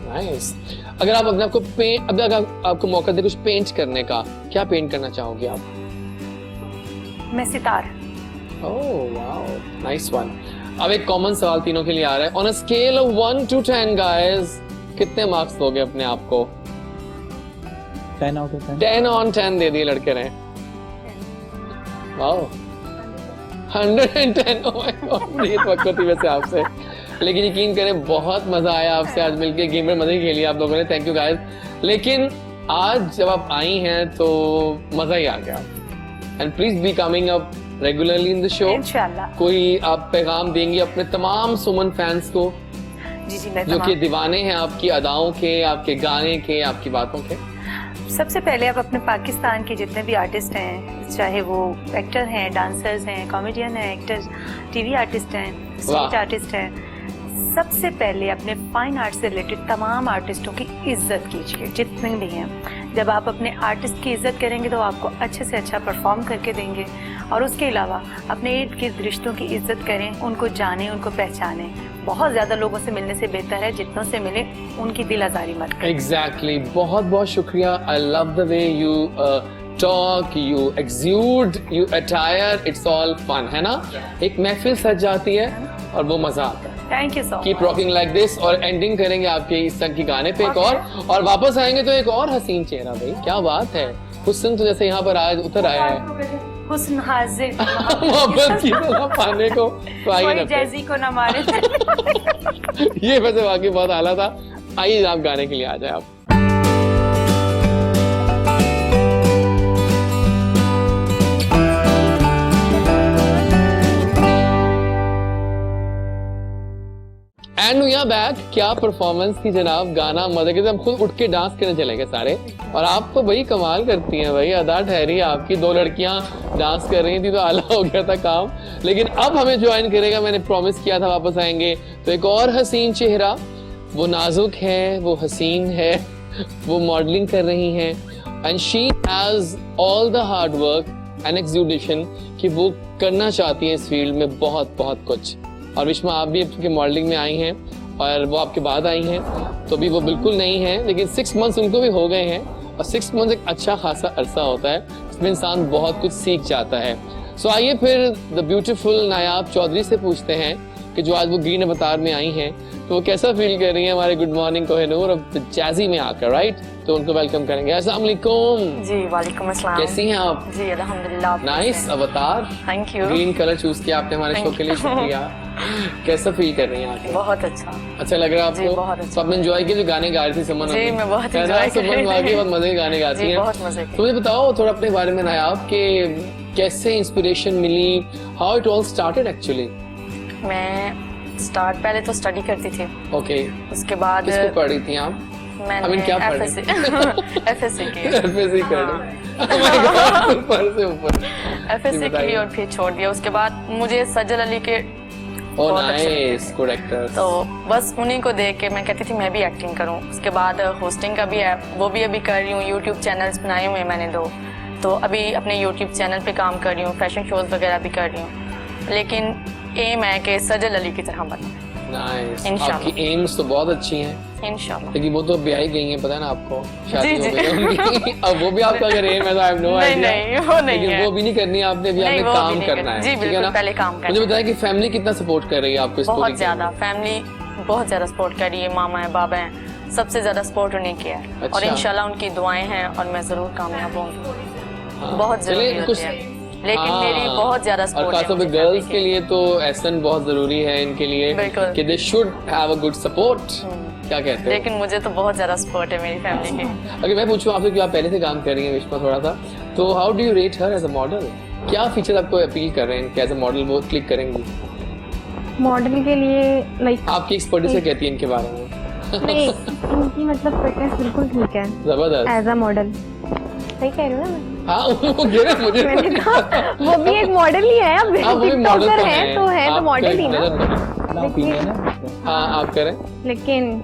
नाइस। अगर आप अपने आपको अगर आपको मौका दे कुछ पेंट करने का, क्या पेंट करना चाहोगे आप? मैं sitar. Oh wow, nice one. अब एक कॉमन सवाल तीनों के लिए आ रहा है। On a scale of 1 to 10 guys, कितने मार्क्स दोगे अपने आप को? 10 out of 10। 10 on 10 दे दिए लड़के ने। वाओ, 110। ओह माय गॉड, ये तो थी वैसे आपसे, लेकिन यकीन करें बहुत मजा आया आपसे आज मिलके। गेम में मजे खेली आप लोगों ने, थैंक यू गाइस। लेकिन आज जब आप आई हैं तो मजा ही आ गया। And please be coming up regularly in the show इंशाल्लाह। कोई आप पैगाम देंगी अपने तमाम सुमन फैंस को? जी मैं जो कि दीवाने हैं आपकी अदाओं के, आपके गाने के, आपकी बातों के। सबसे पहले आप अपने पाकिस्तान के जितने भी आर्टिस्ट हैं, चाहे वो एक्टर हैं, डांसर्स हैं, कॉमेडियन हैं, एक्टर, टीवी आर्टिस्ट हैं, स्ट्रीट आर्टिस्ट हैं, सबसे पहले अपने फाइन आर्ट से रिलेटेड तमाम आर्टिस्टों की इज्जत कीजिए, जितने भी हैं। जब आप अपने आर्टिस्ट की इज्जत करेंगे तो आपको अच्छे से अच्छा परफॉर्म करके देंगे। और उसके अलावा अपने इर्द गिर्द रिश्तों की इज्जत करें, उनको जानें, उनको पहचानें। बहुत ज़्यादा लोगों से मिलने से बेहतर है जितनों से मिले उनकी दिल आज़ारी मत करें। एग्जैक्टली, बहुत बहुत शुक्रिया। I love the way you talk, you exude, you attire, it's all fun, है ना? एक महफिल सज जाती है और वो मजा आता है। Thank you so much. Keep rocking like this. और एंडिंग करेंगे आपके इस तक की गाने पे एक और वापस आएंगे तो एक और हसीन चेहरा। भाई क्या बात है, हुस्न तो जैसे यहाँ पर आज उतर आया है, हुस्न हाजिर मोहब्बत की तरह पाने को तो आइए ना, जैजी को ना मारे। ये वैसे वाकई बहुत आला था। आइए आप गाने के लिए आ जाए आप। And we are back. क्या परफॉर्मेंस की जनाब, गाना मजे के, हम खुद उठ के डांस करने चले गए सारे। और आप तो भाई कमाल करती हैं भाई, अदा ठहरी आपकी। 2 लड़कियां डांस कर रही थी तो आला हो गया था काम। लेकिन अब हमें ज्वाइन करेगा, मैंने प्रॉमिस किया था वापस आएंगे तो एक और हसीन चेहरा। वो नाजुक है, वो हसीन है, वो मॉडलिंग कर रही हैं and she has all the hard work and exudation कि वो करना चाहती है इस फील्ड में बहुत बहुत कुछ। और विश्मा, आप भी क्योंकि मॉडलिंग में आई हैं और वो आपके बाद आई हैं तो भी वो बिल्कुल नहीं है, लेकिन 6 मंथ्स उनको भी हो गए हैं। और 6 मंथ्स एक अच्छा खासा अरसा होता है, इसमें इंसान बहुत कुछ सीख जाता है। सो आइए फिर द ब्यूटीफुल नायाब चौधरी से पूछते हैं कि जो आज वो ग्रीन अवतार में आई हैं तो वो कैसा फील कर रही है हमारे गुड मॉर्निंग कोहिनूर अब जैजी में आकर, राइट? तो उनको वेलकम करेंगे। अस्सलाम वालेकुम। जी वालेकुम अस्सलाम। कैसी हैं आप? जी अल्हम्दुलिल्लाह। नाइस अवतार, thank you. Green colour choose किया आपने हमारे शो के लिए, शुक्रिया। कैसा फील कर रही हैं आप? बहुत अच्छा। अच्छा लग रहा है जी, आपको? बहुत अच्छा। तो आपने एंजॉय किया जो गाने गा रही थी सुमन? जी मैं बहुत एंजॉय कर सुमन रही वाकई थी। बहुत मजे के गाने गाती जी हैं। बहुत मजे के। तो मुझे बताओ थोड़ा अपने बारे में नायाब कि कैसे इंस्पिरेशन मिली, how it all started actually? मैं पहले तो स्टडी करती थी। ओके। उसके बाद किसको पढ़ रही थी आप? मैंने क्या पढ़ रही FSC FSC की FSC कर रही। Oh my God, ऊपर से ऊपर। FSC की और फिर छोड़ दिया। उसके बाद मुझे सज्जल अली के ओह नाइस, गुड एक्टर। तो बस उन्हीं को देख के मैं कहती थी मैं भी एक्टिंग करूं। उसके बाद होस्टिंग का भी है, वो भी अभी कर रही हूँ। यूट्यूब चैनल्स बनाए हुए मैंने 2, तो अभी अपने यूट्यूब चैनल पे काम कर रही हूँ। फैशन शोज वगैरह भी कर रही हूँ, लेकिन एम है कि सज्जल अली की तरह बनूं। नाइस, इंशाल्लाह। आपकी एम्स तो बहुत अच्छी हैं, इंशाल्लाह। लेकिन वो तो ब्याह गई हैं, पता है ना आपको, शादी जी, हो गई उनकी। अब वो भी आपका अगर एम है तो आई हैव नो आईडिया। नहीं वो नहीं लेकिन है। वो भी नहीं करनी आपने, अभी नहीं, आपने वो भी काम नहीं करना है, जी ठीक है बिल्कुल, ना? पहले काम करना मुझे बताया कि फैमिली कितना सपोर्ट कर रही है आपको? बहुत ज्यादा। फैमिली बहुत ज्यादा सपोर्ट कर रही है, मामा है, बाबा है, सबसे ज्यादा सपोर्ट उन्हें किया है। अच्छा। और इंशाल्लाह उनकी दुआएं हैं और मैं जरूर कामयाब होंगी। बहुत चलिए, जरूरी होती कुछ- है, लेकिन मेरी बहुत ज्यादा और सपोर्ट खासतौर पे गर्ल्स के लिए तो एहसन बहुत जरूरी है इनके लिए बिल्कुल। कि they should have a good support. क्या कहते हैं? लेकिन मुझे तो बहुत ज्यादा सपोर्ट है मेरी फैमिली की। अगर मैं पूछूं आपसे कि आप पहले से काम कर रही हैं विश्वा थोड़ा सा, तो how do you rate her as a model? क्या फीचर आपको अपील कर रहे हैं कि एज अ मॉडल वो क्लिक करेंगी? मॉडल के लिए लाइक आपकी एक्सपर्टीज क्या कहती है इनके बारे में? नहीं, इनकी मतलब फिटनेस बिल्कुल ठीक है जबरदस्त। As a model. सही कह रही हूँ ना मैं? हाँ वो कह रहे हैं, मुझे मैंने कहा वो भी एक मॉडल ही है। अब हाँ, वो भी मॉडल टिकटॉकर तो है तो है तो आपका मॉडल ही एक ना, नज़र बना। अपना ओपिनियन है। हाँ आप करें, लेकिन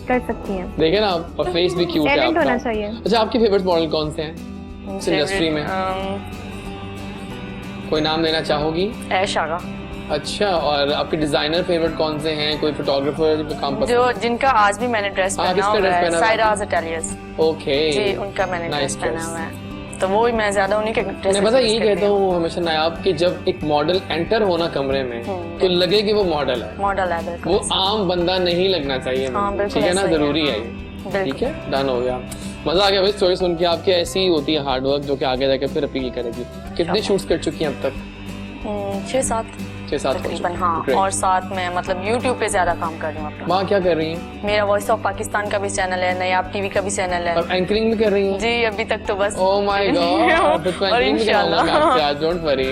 कर सकती हैं। देखे ना आप, और फेस भी क्यूट है टैलेंट होना आपका। चाहिए। अच्छा, आपके फेवरेट मॉडल कौन से हैं इस इंडस्ट्री में? कोई नाम लेना चाहोगी? ऐश आगा। अच्छा, और आपके डिजाइनर फेवरेट कौन से हैं? कोई फोटोग्राफर जो काम पसंद? जो जिनका आज भी मैंने ड्रेस हाँ, पहना किसका हुआ ड्रेस है, पहना हुआ है? सायराज अटेलियर्स। ओके जी उनका मैंने ड्रेस Nice पहना dress। हुआ है, तो वो भी मैं ज्यादा उन्हीं के ड्रेस। मैं पता ये कहता हूँ हमेशा नायाब कि जब एक मॉडल एंटर होना कमरे में तो लगे कि वो मॉडल है, मॉडल है बिल्कुल। वो आम बंदा नहीं लगना चाहिए। हाँ, बिल्कुल ठीक है ना, ऐसा ही है। जरूरी है ये। बिल्कुल। ठीक है, डन हो गया। मजा आ गया भाई स्टोरी सुन के आपकी। ऐसी ही होती है हार्डवर्क जो कि आगे जाकर फिर अपील करेगी। कितने शूट्स कर चुकी हैं अब तक? 6-7 तकरीबन। हाँ, और साथ में मतलब YouTube पे ज्यादा काम कर रही हूँ अपना। माँ क्या कर रही हैं? मेरा वॉइस ऑफ पाकिस्तान का भी चैनल है, नायाब टीवी का भी चैनल है। अब एंकरिंग भी कर रही हैं? जी अभी तक तो बस। ओह माय गॉड, फिर तो और एंकरिंग भी कराऊंगा मैं आपसे इंशाल्लाह। आज, डोंट वरी।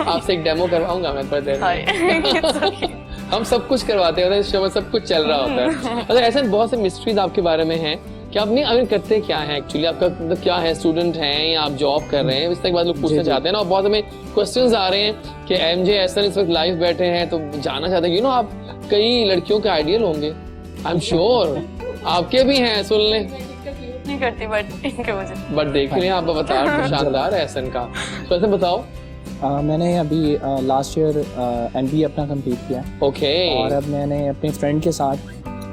आपसे एक डेमो करवाऊंगा मैं थोड़ी देर में। हम सब कुछ करवाते हैं, इस शो में सब कुछ चल रहा होता है। अच्छा, ऐसे बहुत से मिस्ट्रीज आपके बारे में हैं क्या आप नहीं अभी करते क्या है एक्चुअली, आपका मतलब क्या है, स्टूडेंट हैं या आप जॉब कर रहे हैं? इस तक बात लोग पूछना चाहते हैं ना, और बहुत हमें क्वेश्चंस आ रहे हैं कि एमजे एहसन इस वक्त लाइव बैठे हैं तो जानना चाहते हैं, आप कई लड़कियों के आइडियल होंगे, आई एम श्योर आपके भी हैं, सुन लें। नहीं करती बट इनके वजह बट देख लें, आप बता तो शानदार है एहसन का, तो ऐसे बताओ। मैंने अभी लास्ट ईयर MBA अपना कंप्लीट किया। ओके। और अब मैंने अपने फ्रेंड के साथ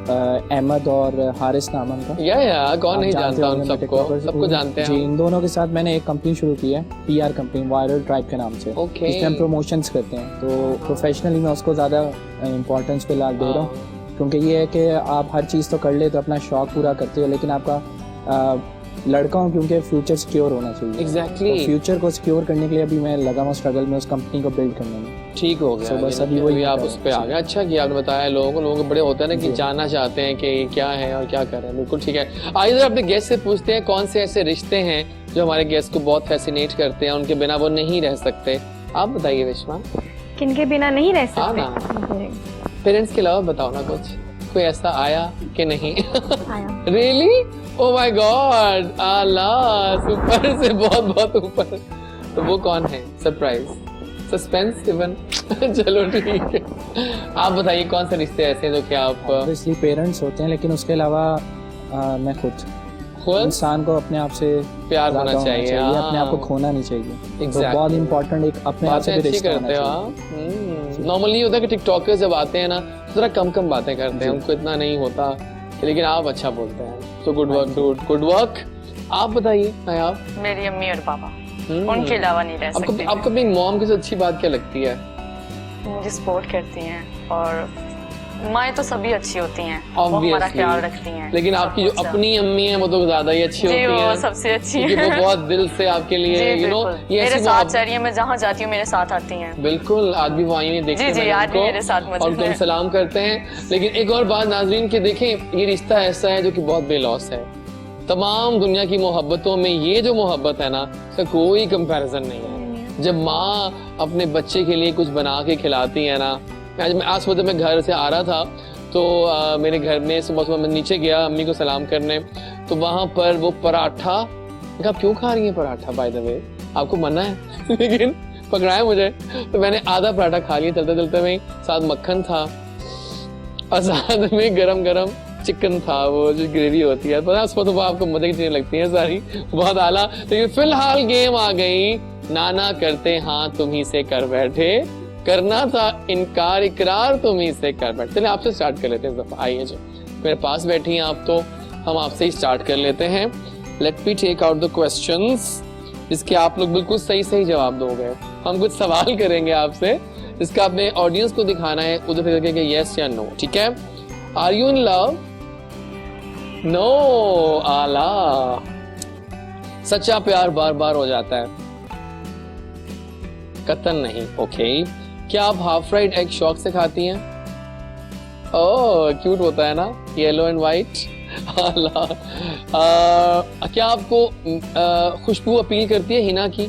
अहमद और हारिस नाम उनका, या कौन नहीं जानता उन सबको जानते हैं जी। इन दोनों के साथ मैंने एक कंपनी शुरू की है, PR कंपनी, वायरल ट्राइब के नाम से। Okay. इसमें हम प्रमोशंस करते हैं, तो प्रोफेशनली मैं उसको ज़्यादा इम्पोर्टेंस फिलहाल दे रहा हूँ, क्योंकि ये है कि आप हर चीज़ तो कर ले तो अपना शौक पूरा करते हो, लेकिन आपका लड़का हूँ क्योंकि फ्यूचर सिक्योर होना चाहिए। एग्जैक्टली। तो फ्यूचर को सिक्योर करने के लिए अभी मैं लगा हूँ स्ट्रगल में उस कंपनी को बिल्ड करने में। ठीक हो गया। बस अभी वही आप उस पे आ गए। अच्छा किया आपने बताया, लोगों को बड़े होते हैं ना कि जानना चाहते हैं कि क्या है और क्या कर रहे हैं। बिल्कुल ठीक है। आइए अपने गेस्ट से पूछते हैं कौन से ऐसे रिश्ते हैं जो हमारे गेस्ट को बहुत फैसिनेट करते हैं, उनके बिना वो नहीं रह सकते। आप बताइए विश्वा। किनके बिना नहीं रह सकते? पेरेंट्स के अलावा बताओ ना कुछ, कोई ऐसा आया कि नहीं? आया। Really? Oh my God, Allah, super से बहुत बहुत ऊपर। तो वो कौन है? Surprise, suspense even. चलो ठीक है, आप बताइए कौन से रिश्ते ऐसे हैं जो कि आप ऑब्वियसली पेरेंट्स होते हैं, लेकिन उसके अलावा मैं खुद इंसान को अपने आप से प्यार होना चाहिए, अपने आप को खोना नहीं चाहिए। तो बहुत इंपॉर्टेंट एक अपने आप से भी रिश्ता होना चाहिए। नॉर्मली होता है कि टिकटॉकर्स जब आते हैं ना थोड़ा कम बातें करते हैं, उनको इतना नहीं होता, लेकिन आप अच्छा बोलते हैं, तो good work dude, good work. आप बताइए। आप? मेरी अम्मी और पापा, उनके अलावा नहीं रह सकते। आपको अपनी मॉम की सबसे अच्छी बात क्या लगती है? मुझे सपोर्ट करती हैं, और माएँ तो सभी अच्छी होती हैं, वो हमारा ख्याल रखती हैं। लेकिन आपकी जो अपनी अम्मी है वो तो ज्यादा ही अच्छी होती वो हैं। सबसे अच्छी है, वो बहुत दिल से आपके लिए ये मेरे साथ चल रही है, मैं जहाँ जाती हूँ मेरे साथ आती हैं। बिल्कुल, आज भी वो आई नहीं देखते जी, आज भी मेरे साथ मौजूद और तुम सलाम करते हैं। लेकिन एक और बात नाज़रीन के देखें, ये रिश्ता ऐसा है जो कि बहुत बेलौस है। तमाम दुनिया की मोहब्बतों में ये जो मोहब्बत है ना, उसका कोई कंपैरिजन नहीं है। जब माँ अपने बच्चे के लिए कुछ बना के खिलाती है ना, आज सुबह मैं घर से आ रहा था तो मेरे घर में सुबह मैं नीचे गया अम्मी को सलाम करने, तो वहाँ पर वो पराठा, कहा क्यों खा रही है पराठा, बाय द वे आपको मना है? लेकिन पकड़ाया मुझे, तो मैंने आधा पराठा खा लिया चलते चलते में, साथ मक्खन था और साथ में गरम गरम चिकन था, वो जो ग्रेवी होती है, पता सुबह आपको मजे की चीजें लगती हैं सारी, बहुत आला। लेकिन फिलहाल गेम आ गई, नाना करते हाँ तुम्ही से कर बैठे, करना था इनकार इकरार तुम्ही से कर बैठे। चलिए आपसे स्टार्ट कर लेते हैं इस दफा। आइए जो मेरे पास बैठी हैं आप, तो हम आपसे ही स्टार्ट कर लेते हैं। Let me take out the questions जिसके आप लोग बिल्कुल सही जवाब दोगे। हम कुछ सवाल करेंगे आपसे जिसका आपने ऑडियंस को दिखाना है उधर फिर करके यस या नो, ठीक है? Are you in love? No. आला। सच्चा प्यार बार बार हो जाता है? कतन नहीं। ओके। क्या आप हाफ फ्राइड एग शौक से खाती हैं? ओह क्यूट होता है ना, येलो एंड व्हाइट। क्या आपको खुशबू अपील करती है हिना की?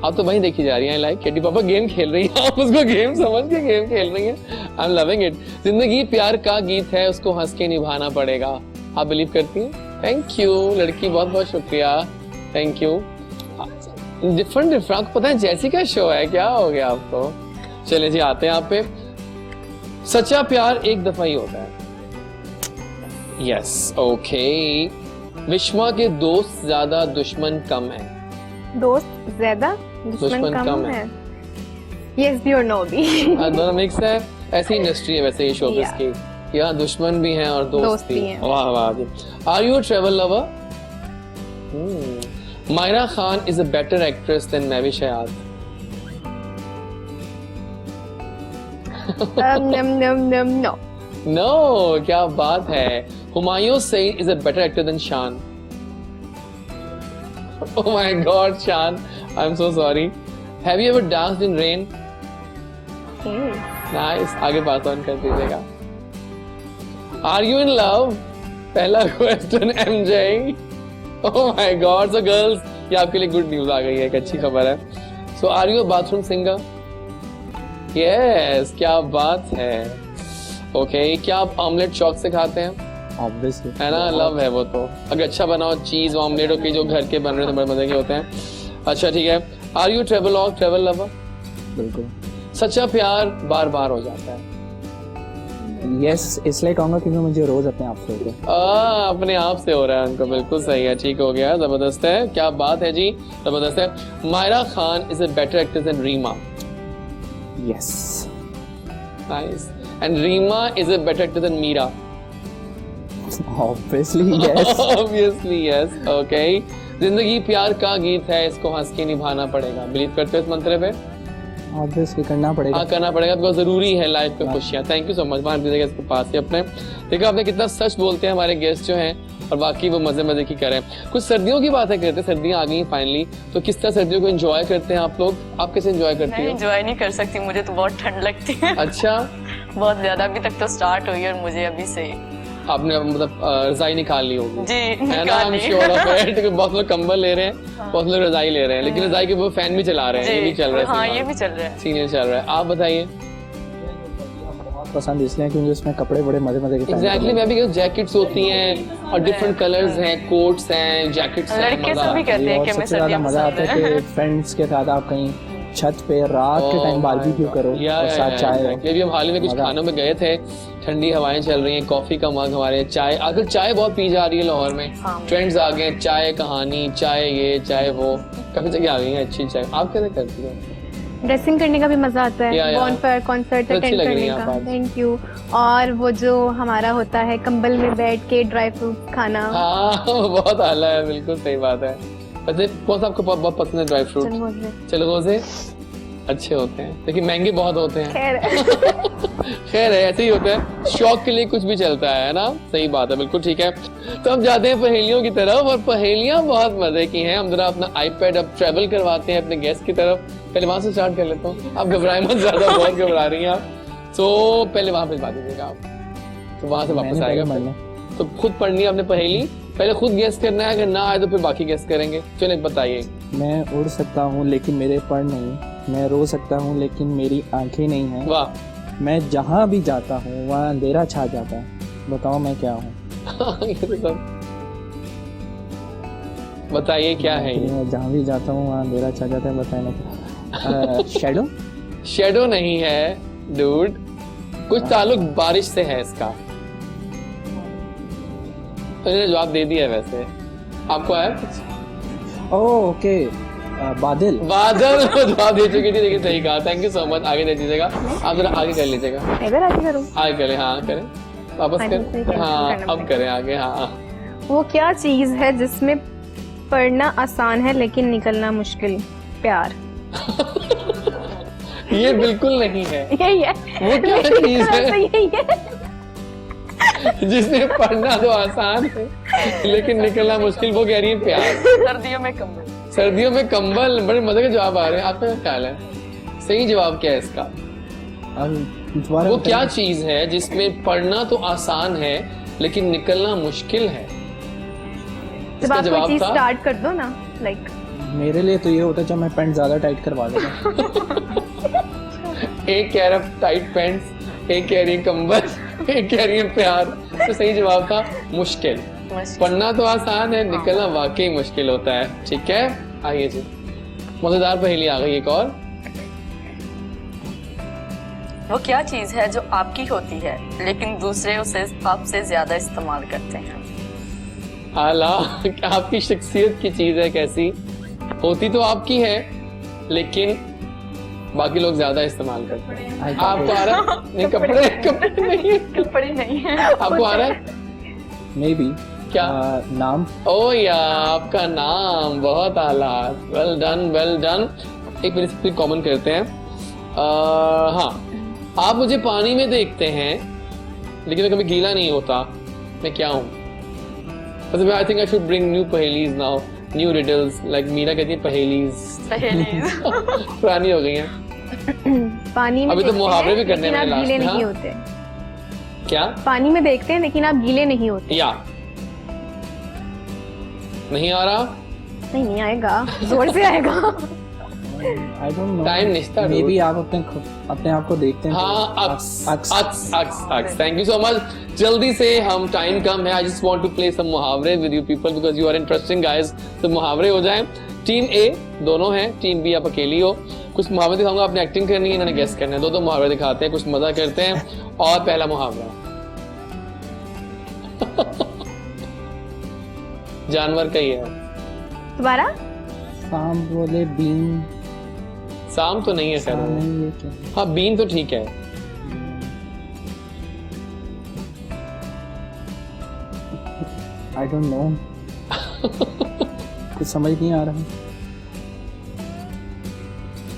आप तो वही देखी जा रही हैं लाइक केटी पापा गेम खेल रही हैं, आप उसको गेम समझ के गेम खेल रही हैं। I am loving it. जिंदगी प्यार का गीत है, उसको हंस के निभाना पड़ेगा, आप बिलीव करती हैं? थैंक यू लड़की, बहुत बहुत शुक्रिया, थैंक यू। डिफरेंट आपको पता है जैसी का शो है, क्या हो गया आपको? चलिए जी आते हैं आप पे। सच्चा प्यार एक दफा ही होता है। Yes okay. विश्वा के दोस्त ज्यादा दुश्मन कम है? दोस्त ज्यादा दुश्मन कम है। यस भी और नो भी। दोनों मिक्स है, ऐसी इंडस्ट्री है वैसे ये शोबिज़ की, यहाँ दुश्मन भी हैं और दोस्त भी हैं। वाह वाह जी। Are you a travel lover? Myra Khan is a better actress than Mavi Shayad. No. No, क्या बात है। Humayun Saeed is a better actor than Shan. Oh my God, Shan, I'm so sorry. Have you ever danced in rain? Nice. आगे pass on कर दीजिएगा। Are you in love? पहला question MJ. Oh my God, so girls, ये आपके लिए good news आ गई है, एक अच्छी खबर है। So are you a bathroom singer? Yes, क्या बात है। Okay, क्या आप ऑमलेट शौक से खाते हैं? ऑब्वियसली है ना, लव है वो तो। अगर अच्छा बनाओ, चीज ऑमलेट की जो घर के बन रहे हैं तो बड़े मजे के होते हैं। अच्छा ठीक है, आर यू ट्रेवल लवर? बिल्कुल। सच्चा प्यार बार बार हो जाता है। यस, इसलिए कहूँगा क्योंकि मुझे रोज अपने आप से होते हैं। अपने आप से हो रहा है उनको, बिल्कुल सही है, ठीक हो गया, जबरदस्त है, क्या बात है जी, जबरदस्त है। Myra Khan is a better actress than Reema. Yes. Nice. And Reema is a better actress than Meera. Obviously yes. Obviously yes, okay. जिंदगी प्यार का गीत है, इसको हंस के निभाना पड़ेगा। बिलीव करते हो इस मंत्र पे? ऑब्वियसली करना पड़ेगा। हाँ करना पड़ेगा, बिकॉज जरूरी है लाइफ में खुशियाँ। थैंक यू सो मच, बाहर दीजिएगा इसके पास ही अपने। देखो आपने कितना सच बोलते हैं हमारे गेस्ट जो हैं, और बाकी वो मजे मजे की करें। कुछ सर्दियों की बातें करते हैं, सर्दियाँ आ गई फाइनली, तो किस तरह सर्दियों को एंजॉय करते हैं आप लोग? आप कैसे एंजॉय करती हो? एंजॉय नहीं कर सकती, मुझे तो बहुत ठंड लगती है। अच्छा, बहुत ज्यादा, अभी तक तो स्टार्ट हुई और मुझे अभी से आपने मतलब रजाई निकाल ली होगी? जी है ना, I'm sure of it, बहुत लोग कंबल ले रहे हैं, बहुत लोग रजाई ले रहे हैं, लेकिन रजाई के वो फैन भी चला रहे हैं, ये भी चल रहा है। हाँ ये भी चल रहा है, सीनियर चल रहा है। आप बताइए। पसंद इसलिए क्योंकि उसमें कपड़े बड़े मजे मजे के। एग्जैक्टली, मैं भी जैकेट्स होती हैं और डिफरेंट कलर्स हैं, कोट्स हैं, जैकेट्स हैं। लड़के सभी कहते हैं कि मैं सर्दियाँ मजा आता है कि फ्रेंड्स के साथ आप कहीं छत पे रात के टाइम बारबेक्यू करो और साथ चाय। अभी हम हाल ही में कुछ खानों में गए थे, ठंडी हवाएं चल रही हैं, कॉफी का मग हमारे, चाय, आजकल चाय बहुत पी जा रही है लाहौर में, ट्रेंड्स आ गए, चाय कहानी, चाय ये चाय वो, काफी जगह आ गई है अच्छी चाय। आप कैसे करती हो? ड्रेसिंग करने का भी मजा आता है, बॉनफायर कॉन्सर्ट अटेंड करने का। Thank you. और वो जो हमारा होता है कंबल में बैठ के ड्राई फ्रूट खाना, हाँ बहुत आला है, बिल्कुल सही बात है। वैसे कौन सा आपको बहुत पसंद है ड्राई फ्रूट? चलगोज़े अच्छे होते हैं, लेकिन महंगे बहुत होते हैं। खैर है, ऐसे ही होता है, शौक के लिए कुछ भी चलता है ना, सही बात है, बिल्कुल ठीक है। तो हम जाते हैं पहेलियों की तरफ, और पहेलियां बहुत मजे की हैं। हम जरा अपना आईपैड अब ट्रेवल करवाते हैं अपने गेस्ट की तरफ। पहले वहां से स्टार्ट कर लेता हूँ, आप घबराए मत, ज्यादा बहुत घबरा रही हैं आप, तो पहले वहां पे बात दीजिएगा आप, तो वहां से वापस आएगा। तो खुद पढ़नी है आपने पहेली, पहले खुद गेस करना है, अगर ना आए तो फिर बाकी गेस करेंगे। चलिए बताइए। मैं उड़ सकता हूँ लेकिन मेरे पर नहीं, मैं रो सकता हूँ लेकिन मेरी आंखें नहीं हैं। वाह। मैं जहाँ भी जाता हूँ वहाँ अंधेरा छा जाता है, बताओ मैं क्या हूँ? बताइए क्या है ये? मैं जहाँ भी जाता हूँ वहाँ अंधेरा छा जाता है, बताए ना क्या? शैडो? शैडो नहीं है डूड, कुछ ताल्लुक बारिश से है इसका। तो जवाब दे दिया वैसे, आपको आया कुछ? ओके, बादल। बादल जवाब दे चुकी थी, लेकिन सही कहा, थैंक यू सो मच। आगे दे दीजिएगा आप, जरा आगे कर लीजिएगा। इधर आगे करूं? आगे करें, हाँ करें, वापस करें, हाँ अब करें आगे। हाँ, वो क्या चीज है जिसमें पढ़ना आसान है लेकिन निकलना मुश्किल? प्यार। ये बिल्कुल नहीं है। यही है। वो क्या चीज है यही है जिसमें पढ़ना तो आसान है लेकिन निकलना मुश्किल? वो कह रही है प्यार। सर्दियों में कंबल। सर्दियों में कंबल, बड़े मजे के जवाब आ रहे हैं। आपका क्या ख्याल है, सही जवाब क्या है इसका? वो क्या चीज है जिसमें पढ़ना तो आसान है लेकिन निकलना मुश्किल है? जब आप कोई चीज स्टार्ट कर दो ना, लाइक मेरे लिए तो ये होता है जब मैं पैंट ज्यादा टाइट करवा दूंगा। एक कह रहा टाइट पैंट्स, एक कह रही है कंबल, एक कह रही है प्यार। तो सही जवाब था मुश्किल। पढ़ना तो आसान है, निकलना वाकई मुश्किल होता है। ठीक है, आइए जी, मजेदार पहेली आ गई एक और। वो क्या चीज है जो आपकी होती है लेकिन दूसरे उसे आपसे ज्यादा इस्तेमाल करते हैं? आला, आपकी शख्सियत की चीज है, कैसी होती तो आपकी है लेकिन बाकी लोग ज्यादा इस्तेमाल करते हैं। आपको आ रहा है? नहीं, कपड़े नहीं, कपड़े नहीं है। आपको आ रहा है? मे बी क्या? नाम। ओ या, आपका नाम, बहुत आला, वेल डन वेल डन। एक मिनट फिर कॉमन करते हैं। हाँ, आप मुझे पानी में देखते हैं लेकिन मैं कभी गीला नहीं होता, मैं क्या हूँ? I think I should bring new पहेलीज now, new riddles, like Meera कहती है पहेलीज। पुरानी हो गई हैं। पानी में अभी तो मुहावरे भी करने में लास्ट गीले में। नहीं होते। क्या? पानी में देखते हैं लेकिन आप गीले नहीं होते। या नहीं आ रहा? नहीं आएगा, जोर से आएगा। आई डोंट नो, टाइम निश्ता मे बी आप अपने आप को देखते हैं। हाँ, अक्स। Thank you so much. जल्दी से हम, टाइम कम है, I just want to play some मुहावरे with you people because you are interesting guys. तो मुहावरे हो जाएं। टीम ए दोनों हैं, टीम बी आप अकेली हो। कुछ मुहावरे दिखाऊंगा, आपने एक्टिंग करनी है, इन्होंने गेस करना है। दो मुहावरे दिखाते हैं, कुछ मजा करते हैं। और पहला मुहावरा जानवर का ही है। दोबारा। शाम बोले बीन। शाम तो नहीं है सर। नहीं, ये क्या? हाँ, बीन तो ठीक है। आई डोंट नो, कुछ समझ नहीं आ रहा।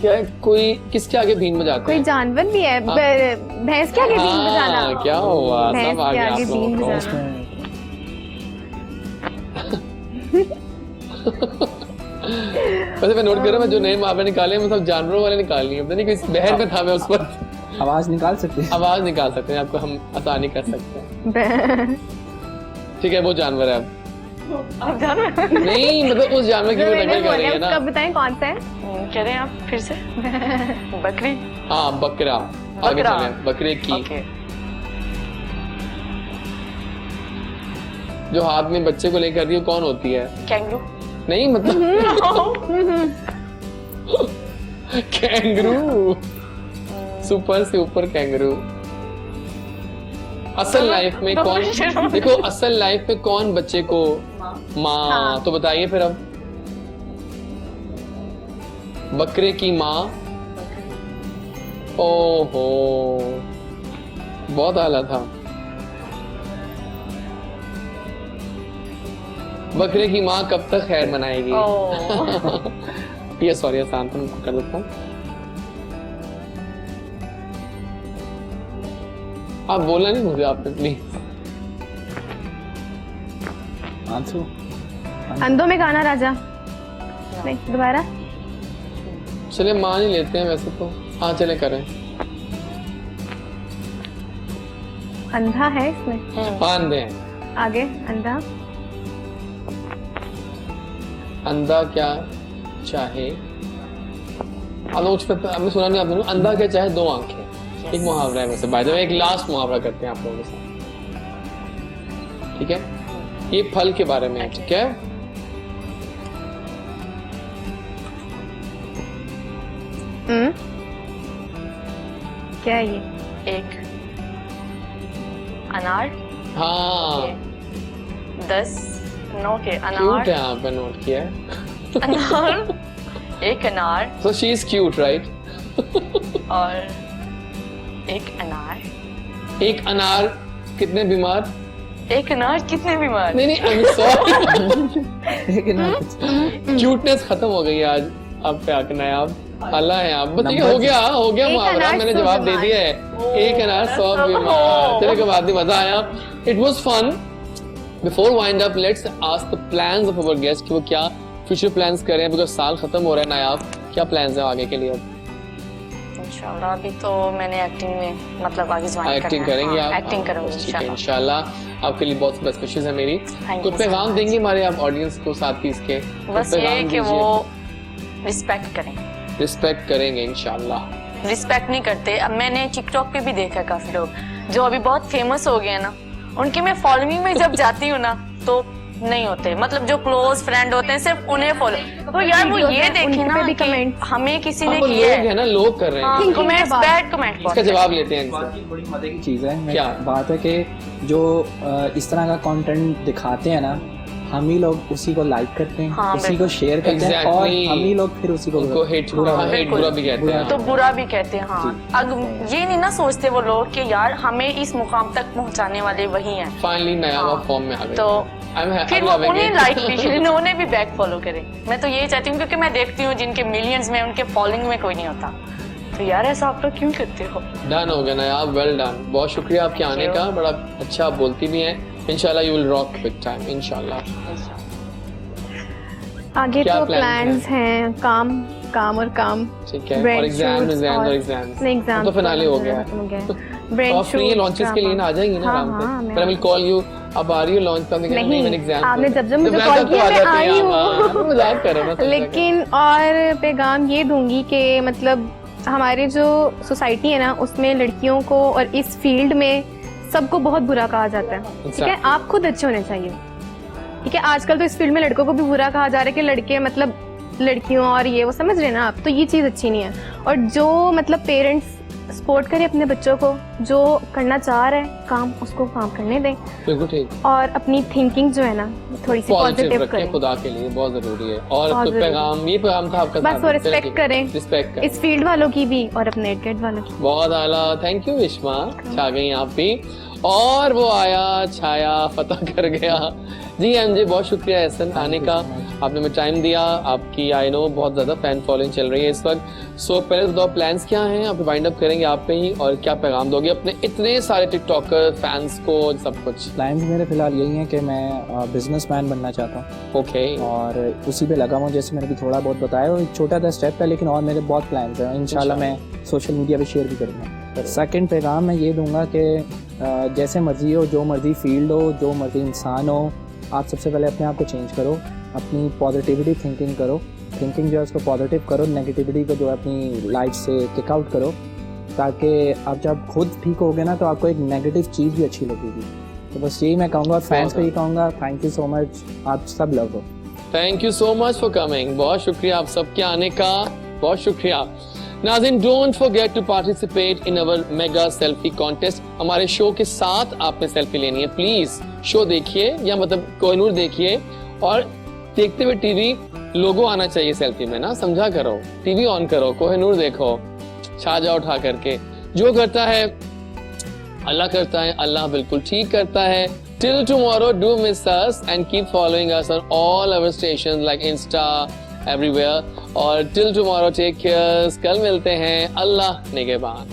क्या कोई किसके आगे बीन बजाते कोई हैं? जानवर भी है, भैंस के आगे बीन बजाना। हाँ, क्या हुआ, भैंस सब आ के गया आगे आप बीन लोगों को। बजाना। वैसे मैं नोट कर रहा हूँ, मैं जो नए मुहावरे निकाले हैं, मैं सब जानवरों वाले निकाल लिए। पता नहीं किस बहन में था मैं उस पर। आवाज निकाल सकते हैं? आवाज निकाल सकते हैं, आपको हम आसानी कर सकते हैं। ठीक है, वो जानवर है अब। नहीं, मतलब उस जानवर की जो वो मैंने नकल कर रही बोला है ना। उसका बताएं कौन सा है? कह रहे हैं आप फिर से? बकरी। हाँ, बकरा। आगे बकरा। चलें, बकरे की। ओके। जो हाथ में बच्चे को लेकर रही है, कौन होती है? कैंगरू। नहीं, मतलब कैंगरू। सुपर से ऊपर कैंगरू। असल लाइफ में कौन, देखो असल लाइफ में कौन बच्चे को माँ, तो बताइए फिर अब। बकरे की माँ। ओहो, बहुत आला था। बकरे की माँ कब तक खैर मनाएगी? ये सॉरी, आसान तो मैं कर देता हूँ। आप बोला नहीं मुझे, आपने प्लीज। आंसू। अंधों में गाना राजा। नहीं, दोबारा। चले मान ही लेते हैं वैसे तो। हाँ चले करें। अंधा है इसमें। मान दें। आगे अंधा। अंधा क्या चाहे, आपने सुना नहीं आपने? अंधा क्या चाहे दो आंखें। एक मुहावरा है वैसे, बाय द वे। एक लास्ट मुहावरा करते हैं आप लोगों के साथ, ठीक है? ये फल के बारे में है, ठीक है? क्या है ये? एक अनार। हाँ, 10 9 के क्यूट अनार। है, आपने नोट किया है। अनार। एक अनार So she is cute, right? और एक अनार। एक अनार कितने बीमार? एक अनार कितने बीमार? नहीं, आई एम सॉरी। क्यूटनेस खत्म हो गई आज आप पे आके नायाब। अल्लाह है आप, बताइए। हो गया मुहावरा, अनार मैंने 100 जवाब दे दिया है। एक अनार 100 बीमार। चलिए कोई बात नहीं, मजा आया। It was fun. Before wind up, let's ask the plans of our guest कि वो क्या फ्यूचर प्लान्स कर रहे हैं, बिकॉज साल खत्म हो रहा है नायाब। क्या प्लान्स हैं आगे के लिए? इंशाल्लाह अभी तो मैंने एक्टिंग में, मतलब आगे ज्वाइन करना है। एक्टिंग करेंगे आप? एक्टिंग करूंगी ठीक है, इंशाल्लाह। इंशाल्लाह। आपके लिए बहुत बेस्ट विशेस है मेरी। you कुछ so पैगाम much। देंगे हमारे आप ऑडियंस को, साथ पीस के? बस ये कि वो रिस्पेक्ट करें। रिस्पेक्ट करेंगे इंशाल्लाह। रिस्पेक्ट नहीं करते। अब मैंने टिकटॉक पे भी देखा काफी लोग जो अभी बहुत फेमस हो गए ना, उनकी मैं फॉलोइंग में जब जाती हूँ ना तो नहीं होते, मतलब जो क्लोज फ्रेंड होते हैं सिर्फ उन्हें फॉलो। तो यार वो ये देखे ना भी कि कमेंट हमें किसी ने वो किया लोग है ना, लोग कर रहे हैं। Comments, bad comment. इसका जवाब लेते हैं इनसे। की बड़ी मजे की चीज़ है। क्या? बात है कि जो इस तरह का कंटेंट दिखाते हैं ना, हम ही लोग उसी को लाइक करते हैं, हाँ, उसी को शेयर करते हैं, और Exactly। हम ही लोग फिर उसी को उनको हेट बुरा बुरा भी कहते हैं। तो बुरा भी कहते हैं। हाँ, अब ये नहीं ना सोचते वो लोग कि यार हमें इस मुकाम तक पहुंचाने वाले वही हैं। फाइनली नया हाँ। फॉर्म में आ गए। तो फिर वो उन्हें लाइक भी भी उन्होंने भी बैक फॉलो करें। मैं तो यही चाहती हूँ, क्योंकि मैं देखती हूँ जिनके मिलियंस में, उनके फॉलोइंग में कोई नहीं होता। तो यार ऐसा आप लोग क्यों करते हो? डन हो गया ना आप, वेल डन। बहुत शुक्रिया आपके आने का, बड़ा अच्छा आप बोलती भी हैं। इंशाल्लाह you will rock big time, इंशाल्लाह। आगे क्या तो plans प्लान्स हैं, काम और काम। ठीक है, Brand और एग्जाम shoots एग्जाम और- और एग्जाम्स। नहीं, एग्जाम तो फिनाले हो गया। खत्म हो गया। और Brand फ्री shoots, लॉन्चेस के लिए ना आ जाएंगी ना हाँ, आराम हाँ, से। मैं फिर आई विल कॉल यू अब आ रही हो लॉन्च करने के लिए? नहीं, मैंने एग्जाम आपने दिया। जब मुझे तो कॉल मैं किया, तो आ मैं जाती आई हूँ। हूँ। मैं मजाक कर रहा हूँ, लेकिन और पैगाम ये दूंगी कि मतलब हमारे जो सोसाइटी है ना, उसमें लड़कियों को और इस फील्ड में सबको बहुत बुरा कहा जाता है, ठीक है? आप खुद अच्छे होने चाहिए, ठीक है? आजकल तो इस फील्ड में लड़कों को भी बुरा कहा जा रहा है कि लड़के मतलब लड़कियों और ये वो, समझ रहे हैं ना आप? तो ये चीज़ अच्छी नहीं है। और जो मतलब पेरेंट्स सपोर्ट करें अपने बच्चों को, जो करना चाह रहे हैं काम, उसको काम करने दें, बिल्कुल ठीक। और अपनी थिंकिंग जो है ना थोड़ी सी पॉजिटिव रखें, करें। खुदा के लिए बहुत जरूरी है। और बहुत तो जरूरी। पैगाम, ये पैगाम था आपका, बस वो रिस्पेक्ट करें, रिस्पेक्ट करें इस फील्ड वालों की भी और अपने एडगेट वालों की। बहुत आला, थैंक यू विश्मा, छा गई आप भी। और वो आया, छाया, फतह कर गया। जी एमजे, बहुत शुक्रिया एहसन आने का, आपने हमें टाइम दिया। आपकी आई नो बहुत ज़्यादा फैन फॉलोइंग चल रही है इस वक्त। सो पहले तो प्लान्स क्या हैं, आप वाइंड अप करेंगे आप पे ही, और क्या पैगाम दोगे अपने इतने सारे टिकटॉकर फैंस को, सब कुछ? प्लान्स मेरे फिलहाल यही हैं कि मैं बिजनेसमैन बनना चाहता हूँ। ओके। और उसी पे लगा हूँ, जैसे मैंने भी थोड़ा बहुत बताया, एक छोटा सा स्टेप है, लेकिन और मेरे बहुत प्लान्स हैं। इंशाल्लाह मैं सोशल मीडिया पे शेयर भी करूँगा। सेकंड पैगाम मैं ये दूंगा कि जैसे मर्जी हो, जो मर्जी फील्ड हो, जो मर्जी इंसान हो, आप सबसे पहले अपने आप को चेंज करो, अपनी पॉजिटिविटी थिंकिंग करो, थिंकिंग जो है उसको पॉजिटिव करो, नेगेटिविटी को जो है अपनी लाइफ से किक आउट करो, ताकि आप जब खुद ठीक होगे ना तो आपको एक नेगेटिव चीज़ भी अच्छी लगेगी। तो बस यही मैं कहूँगा, और फैंस को यही कहूँगा, थैंक यू सो मच, आप सब लव हो। Thank you so much for coming, बहुत शुक्रिया आप सबके आने का, बहुत शुक्रिया। नाज़रीन, don't forget to participate in our mega selfie contest. हमारे शो के साथ आपने सेल्फी लेनी है, प्लीज शो देखिए, या मतलब कोहिनूर देखिए, और देखते हुए टीवी लोगो आना चाहिए सेल्फी में ना, समझा करो, टीवी ऑन करो, कोहिनूर देखो, छाजा उठा करके। जो करता है अल्लाह करता है, अल्लाह बिल्कुल ठीक करता है। Till tomorrow, do miss us and keep following us on all our stations like Insta, everywhere. और till tomorrow, take care. कल मिलते हैं, अल्लाह निगहबान।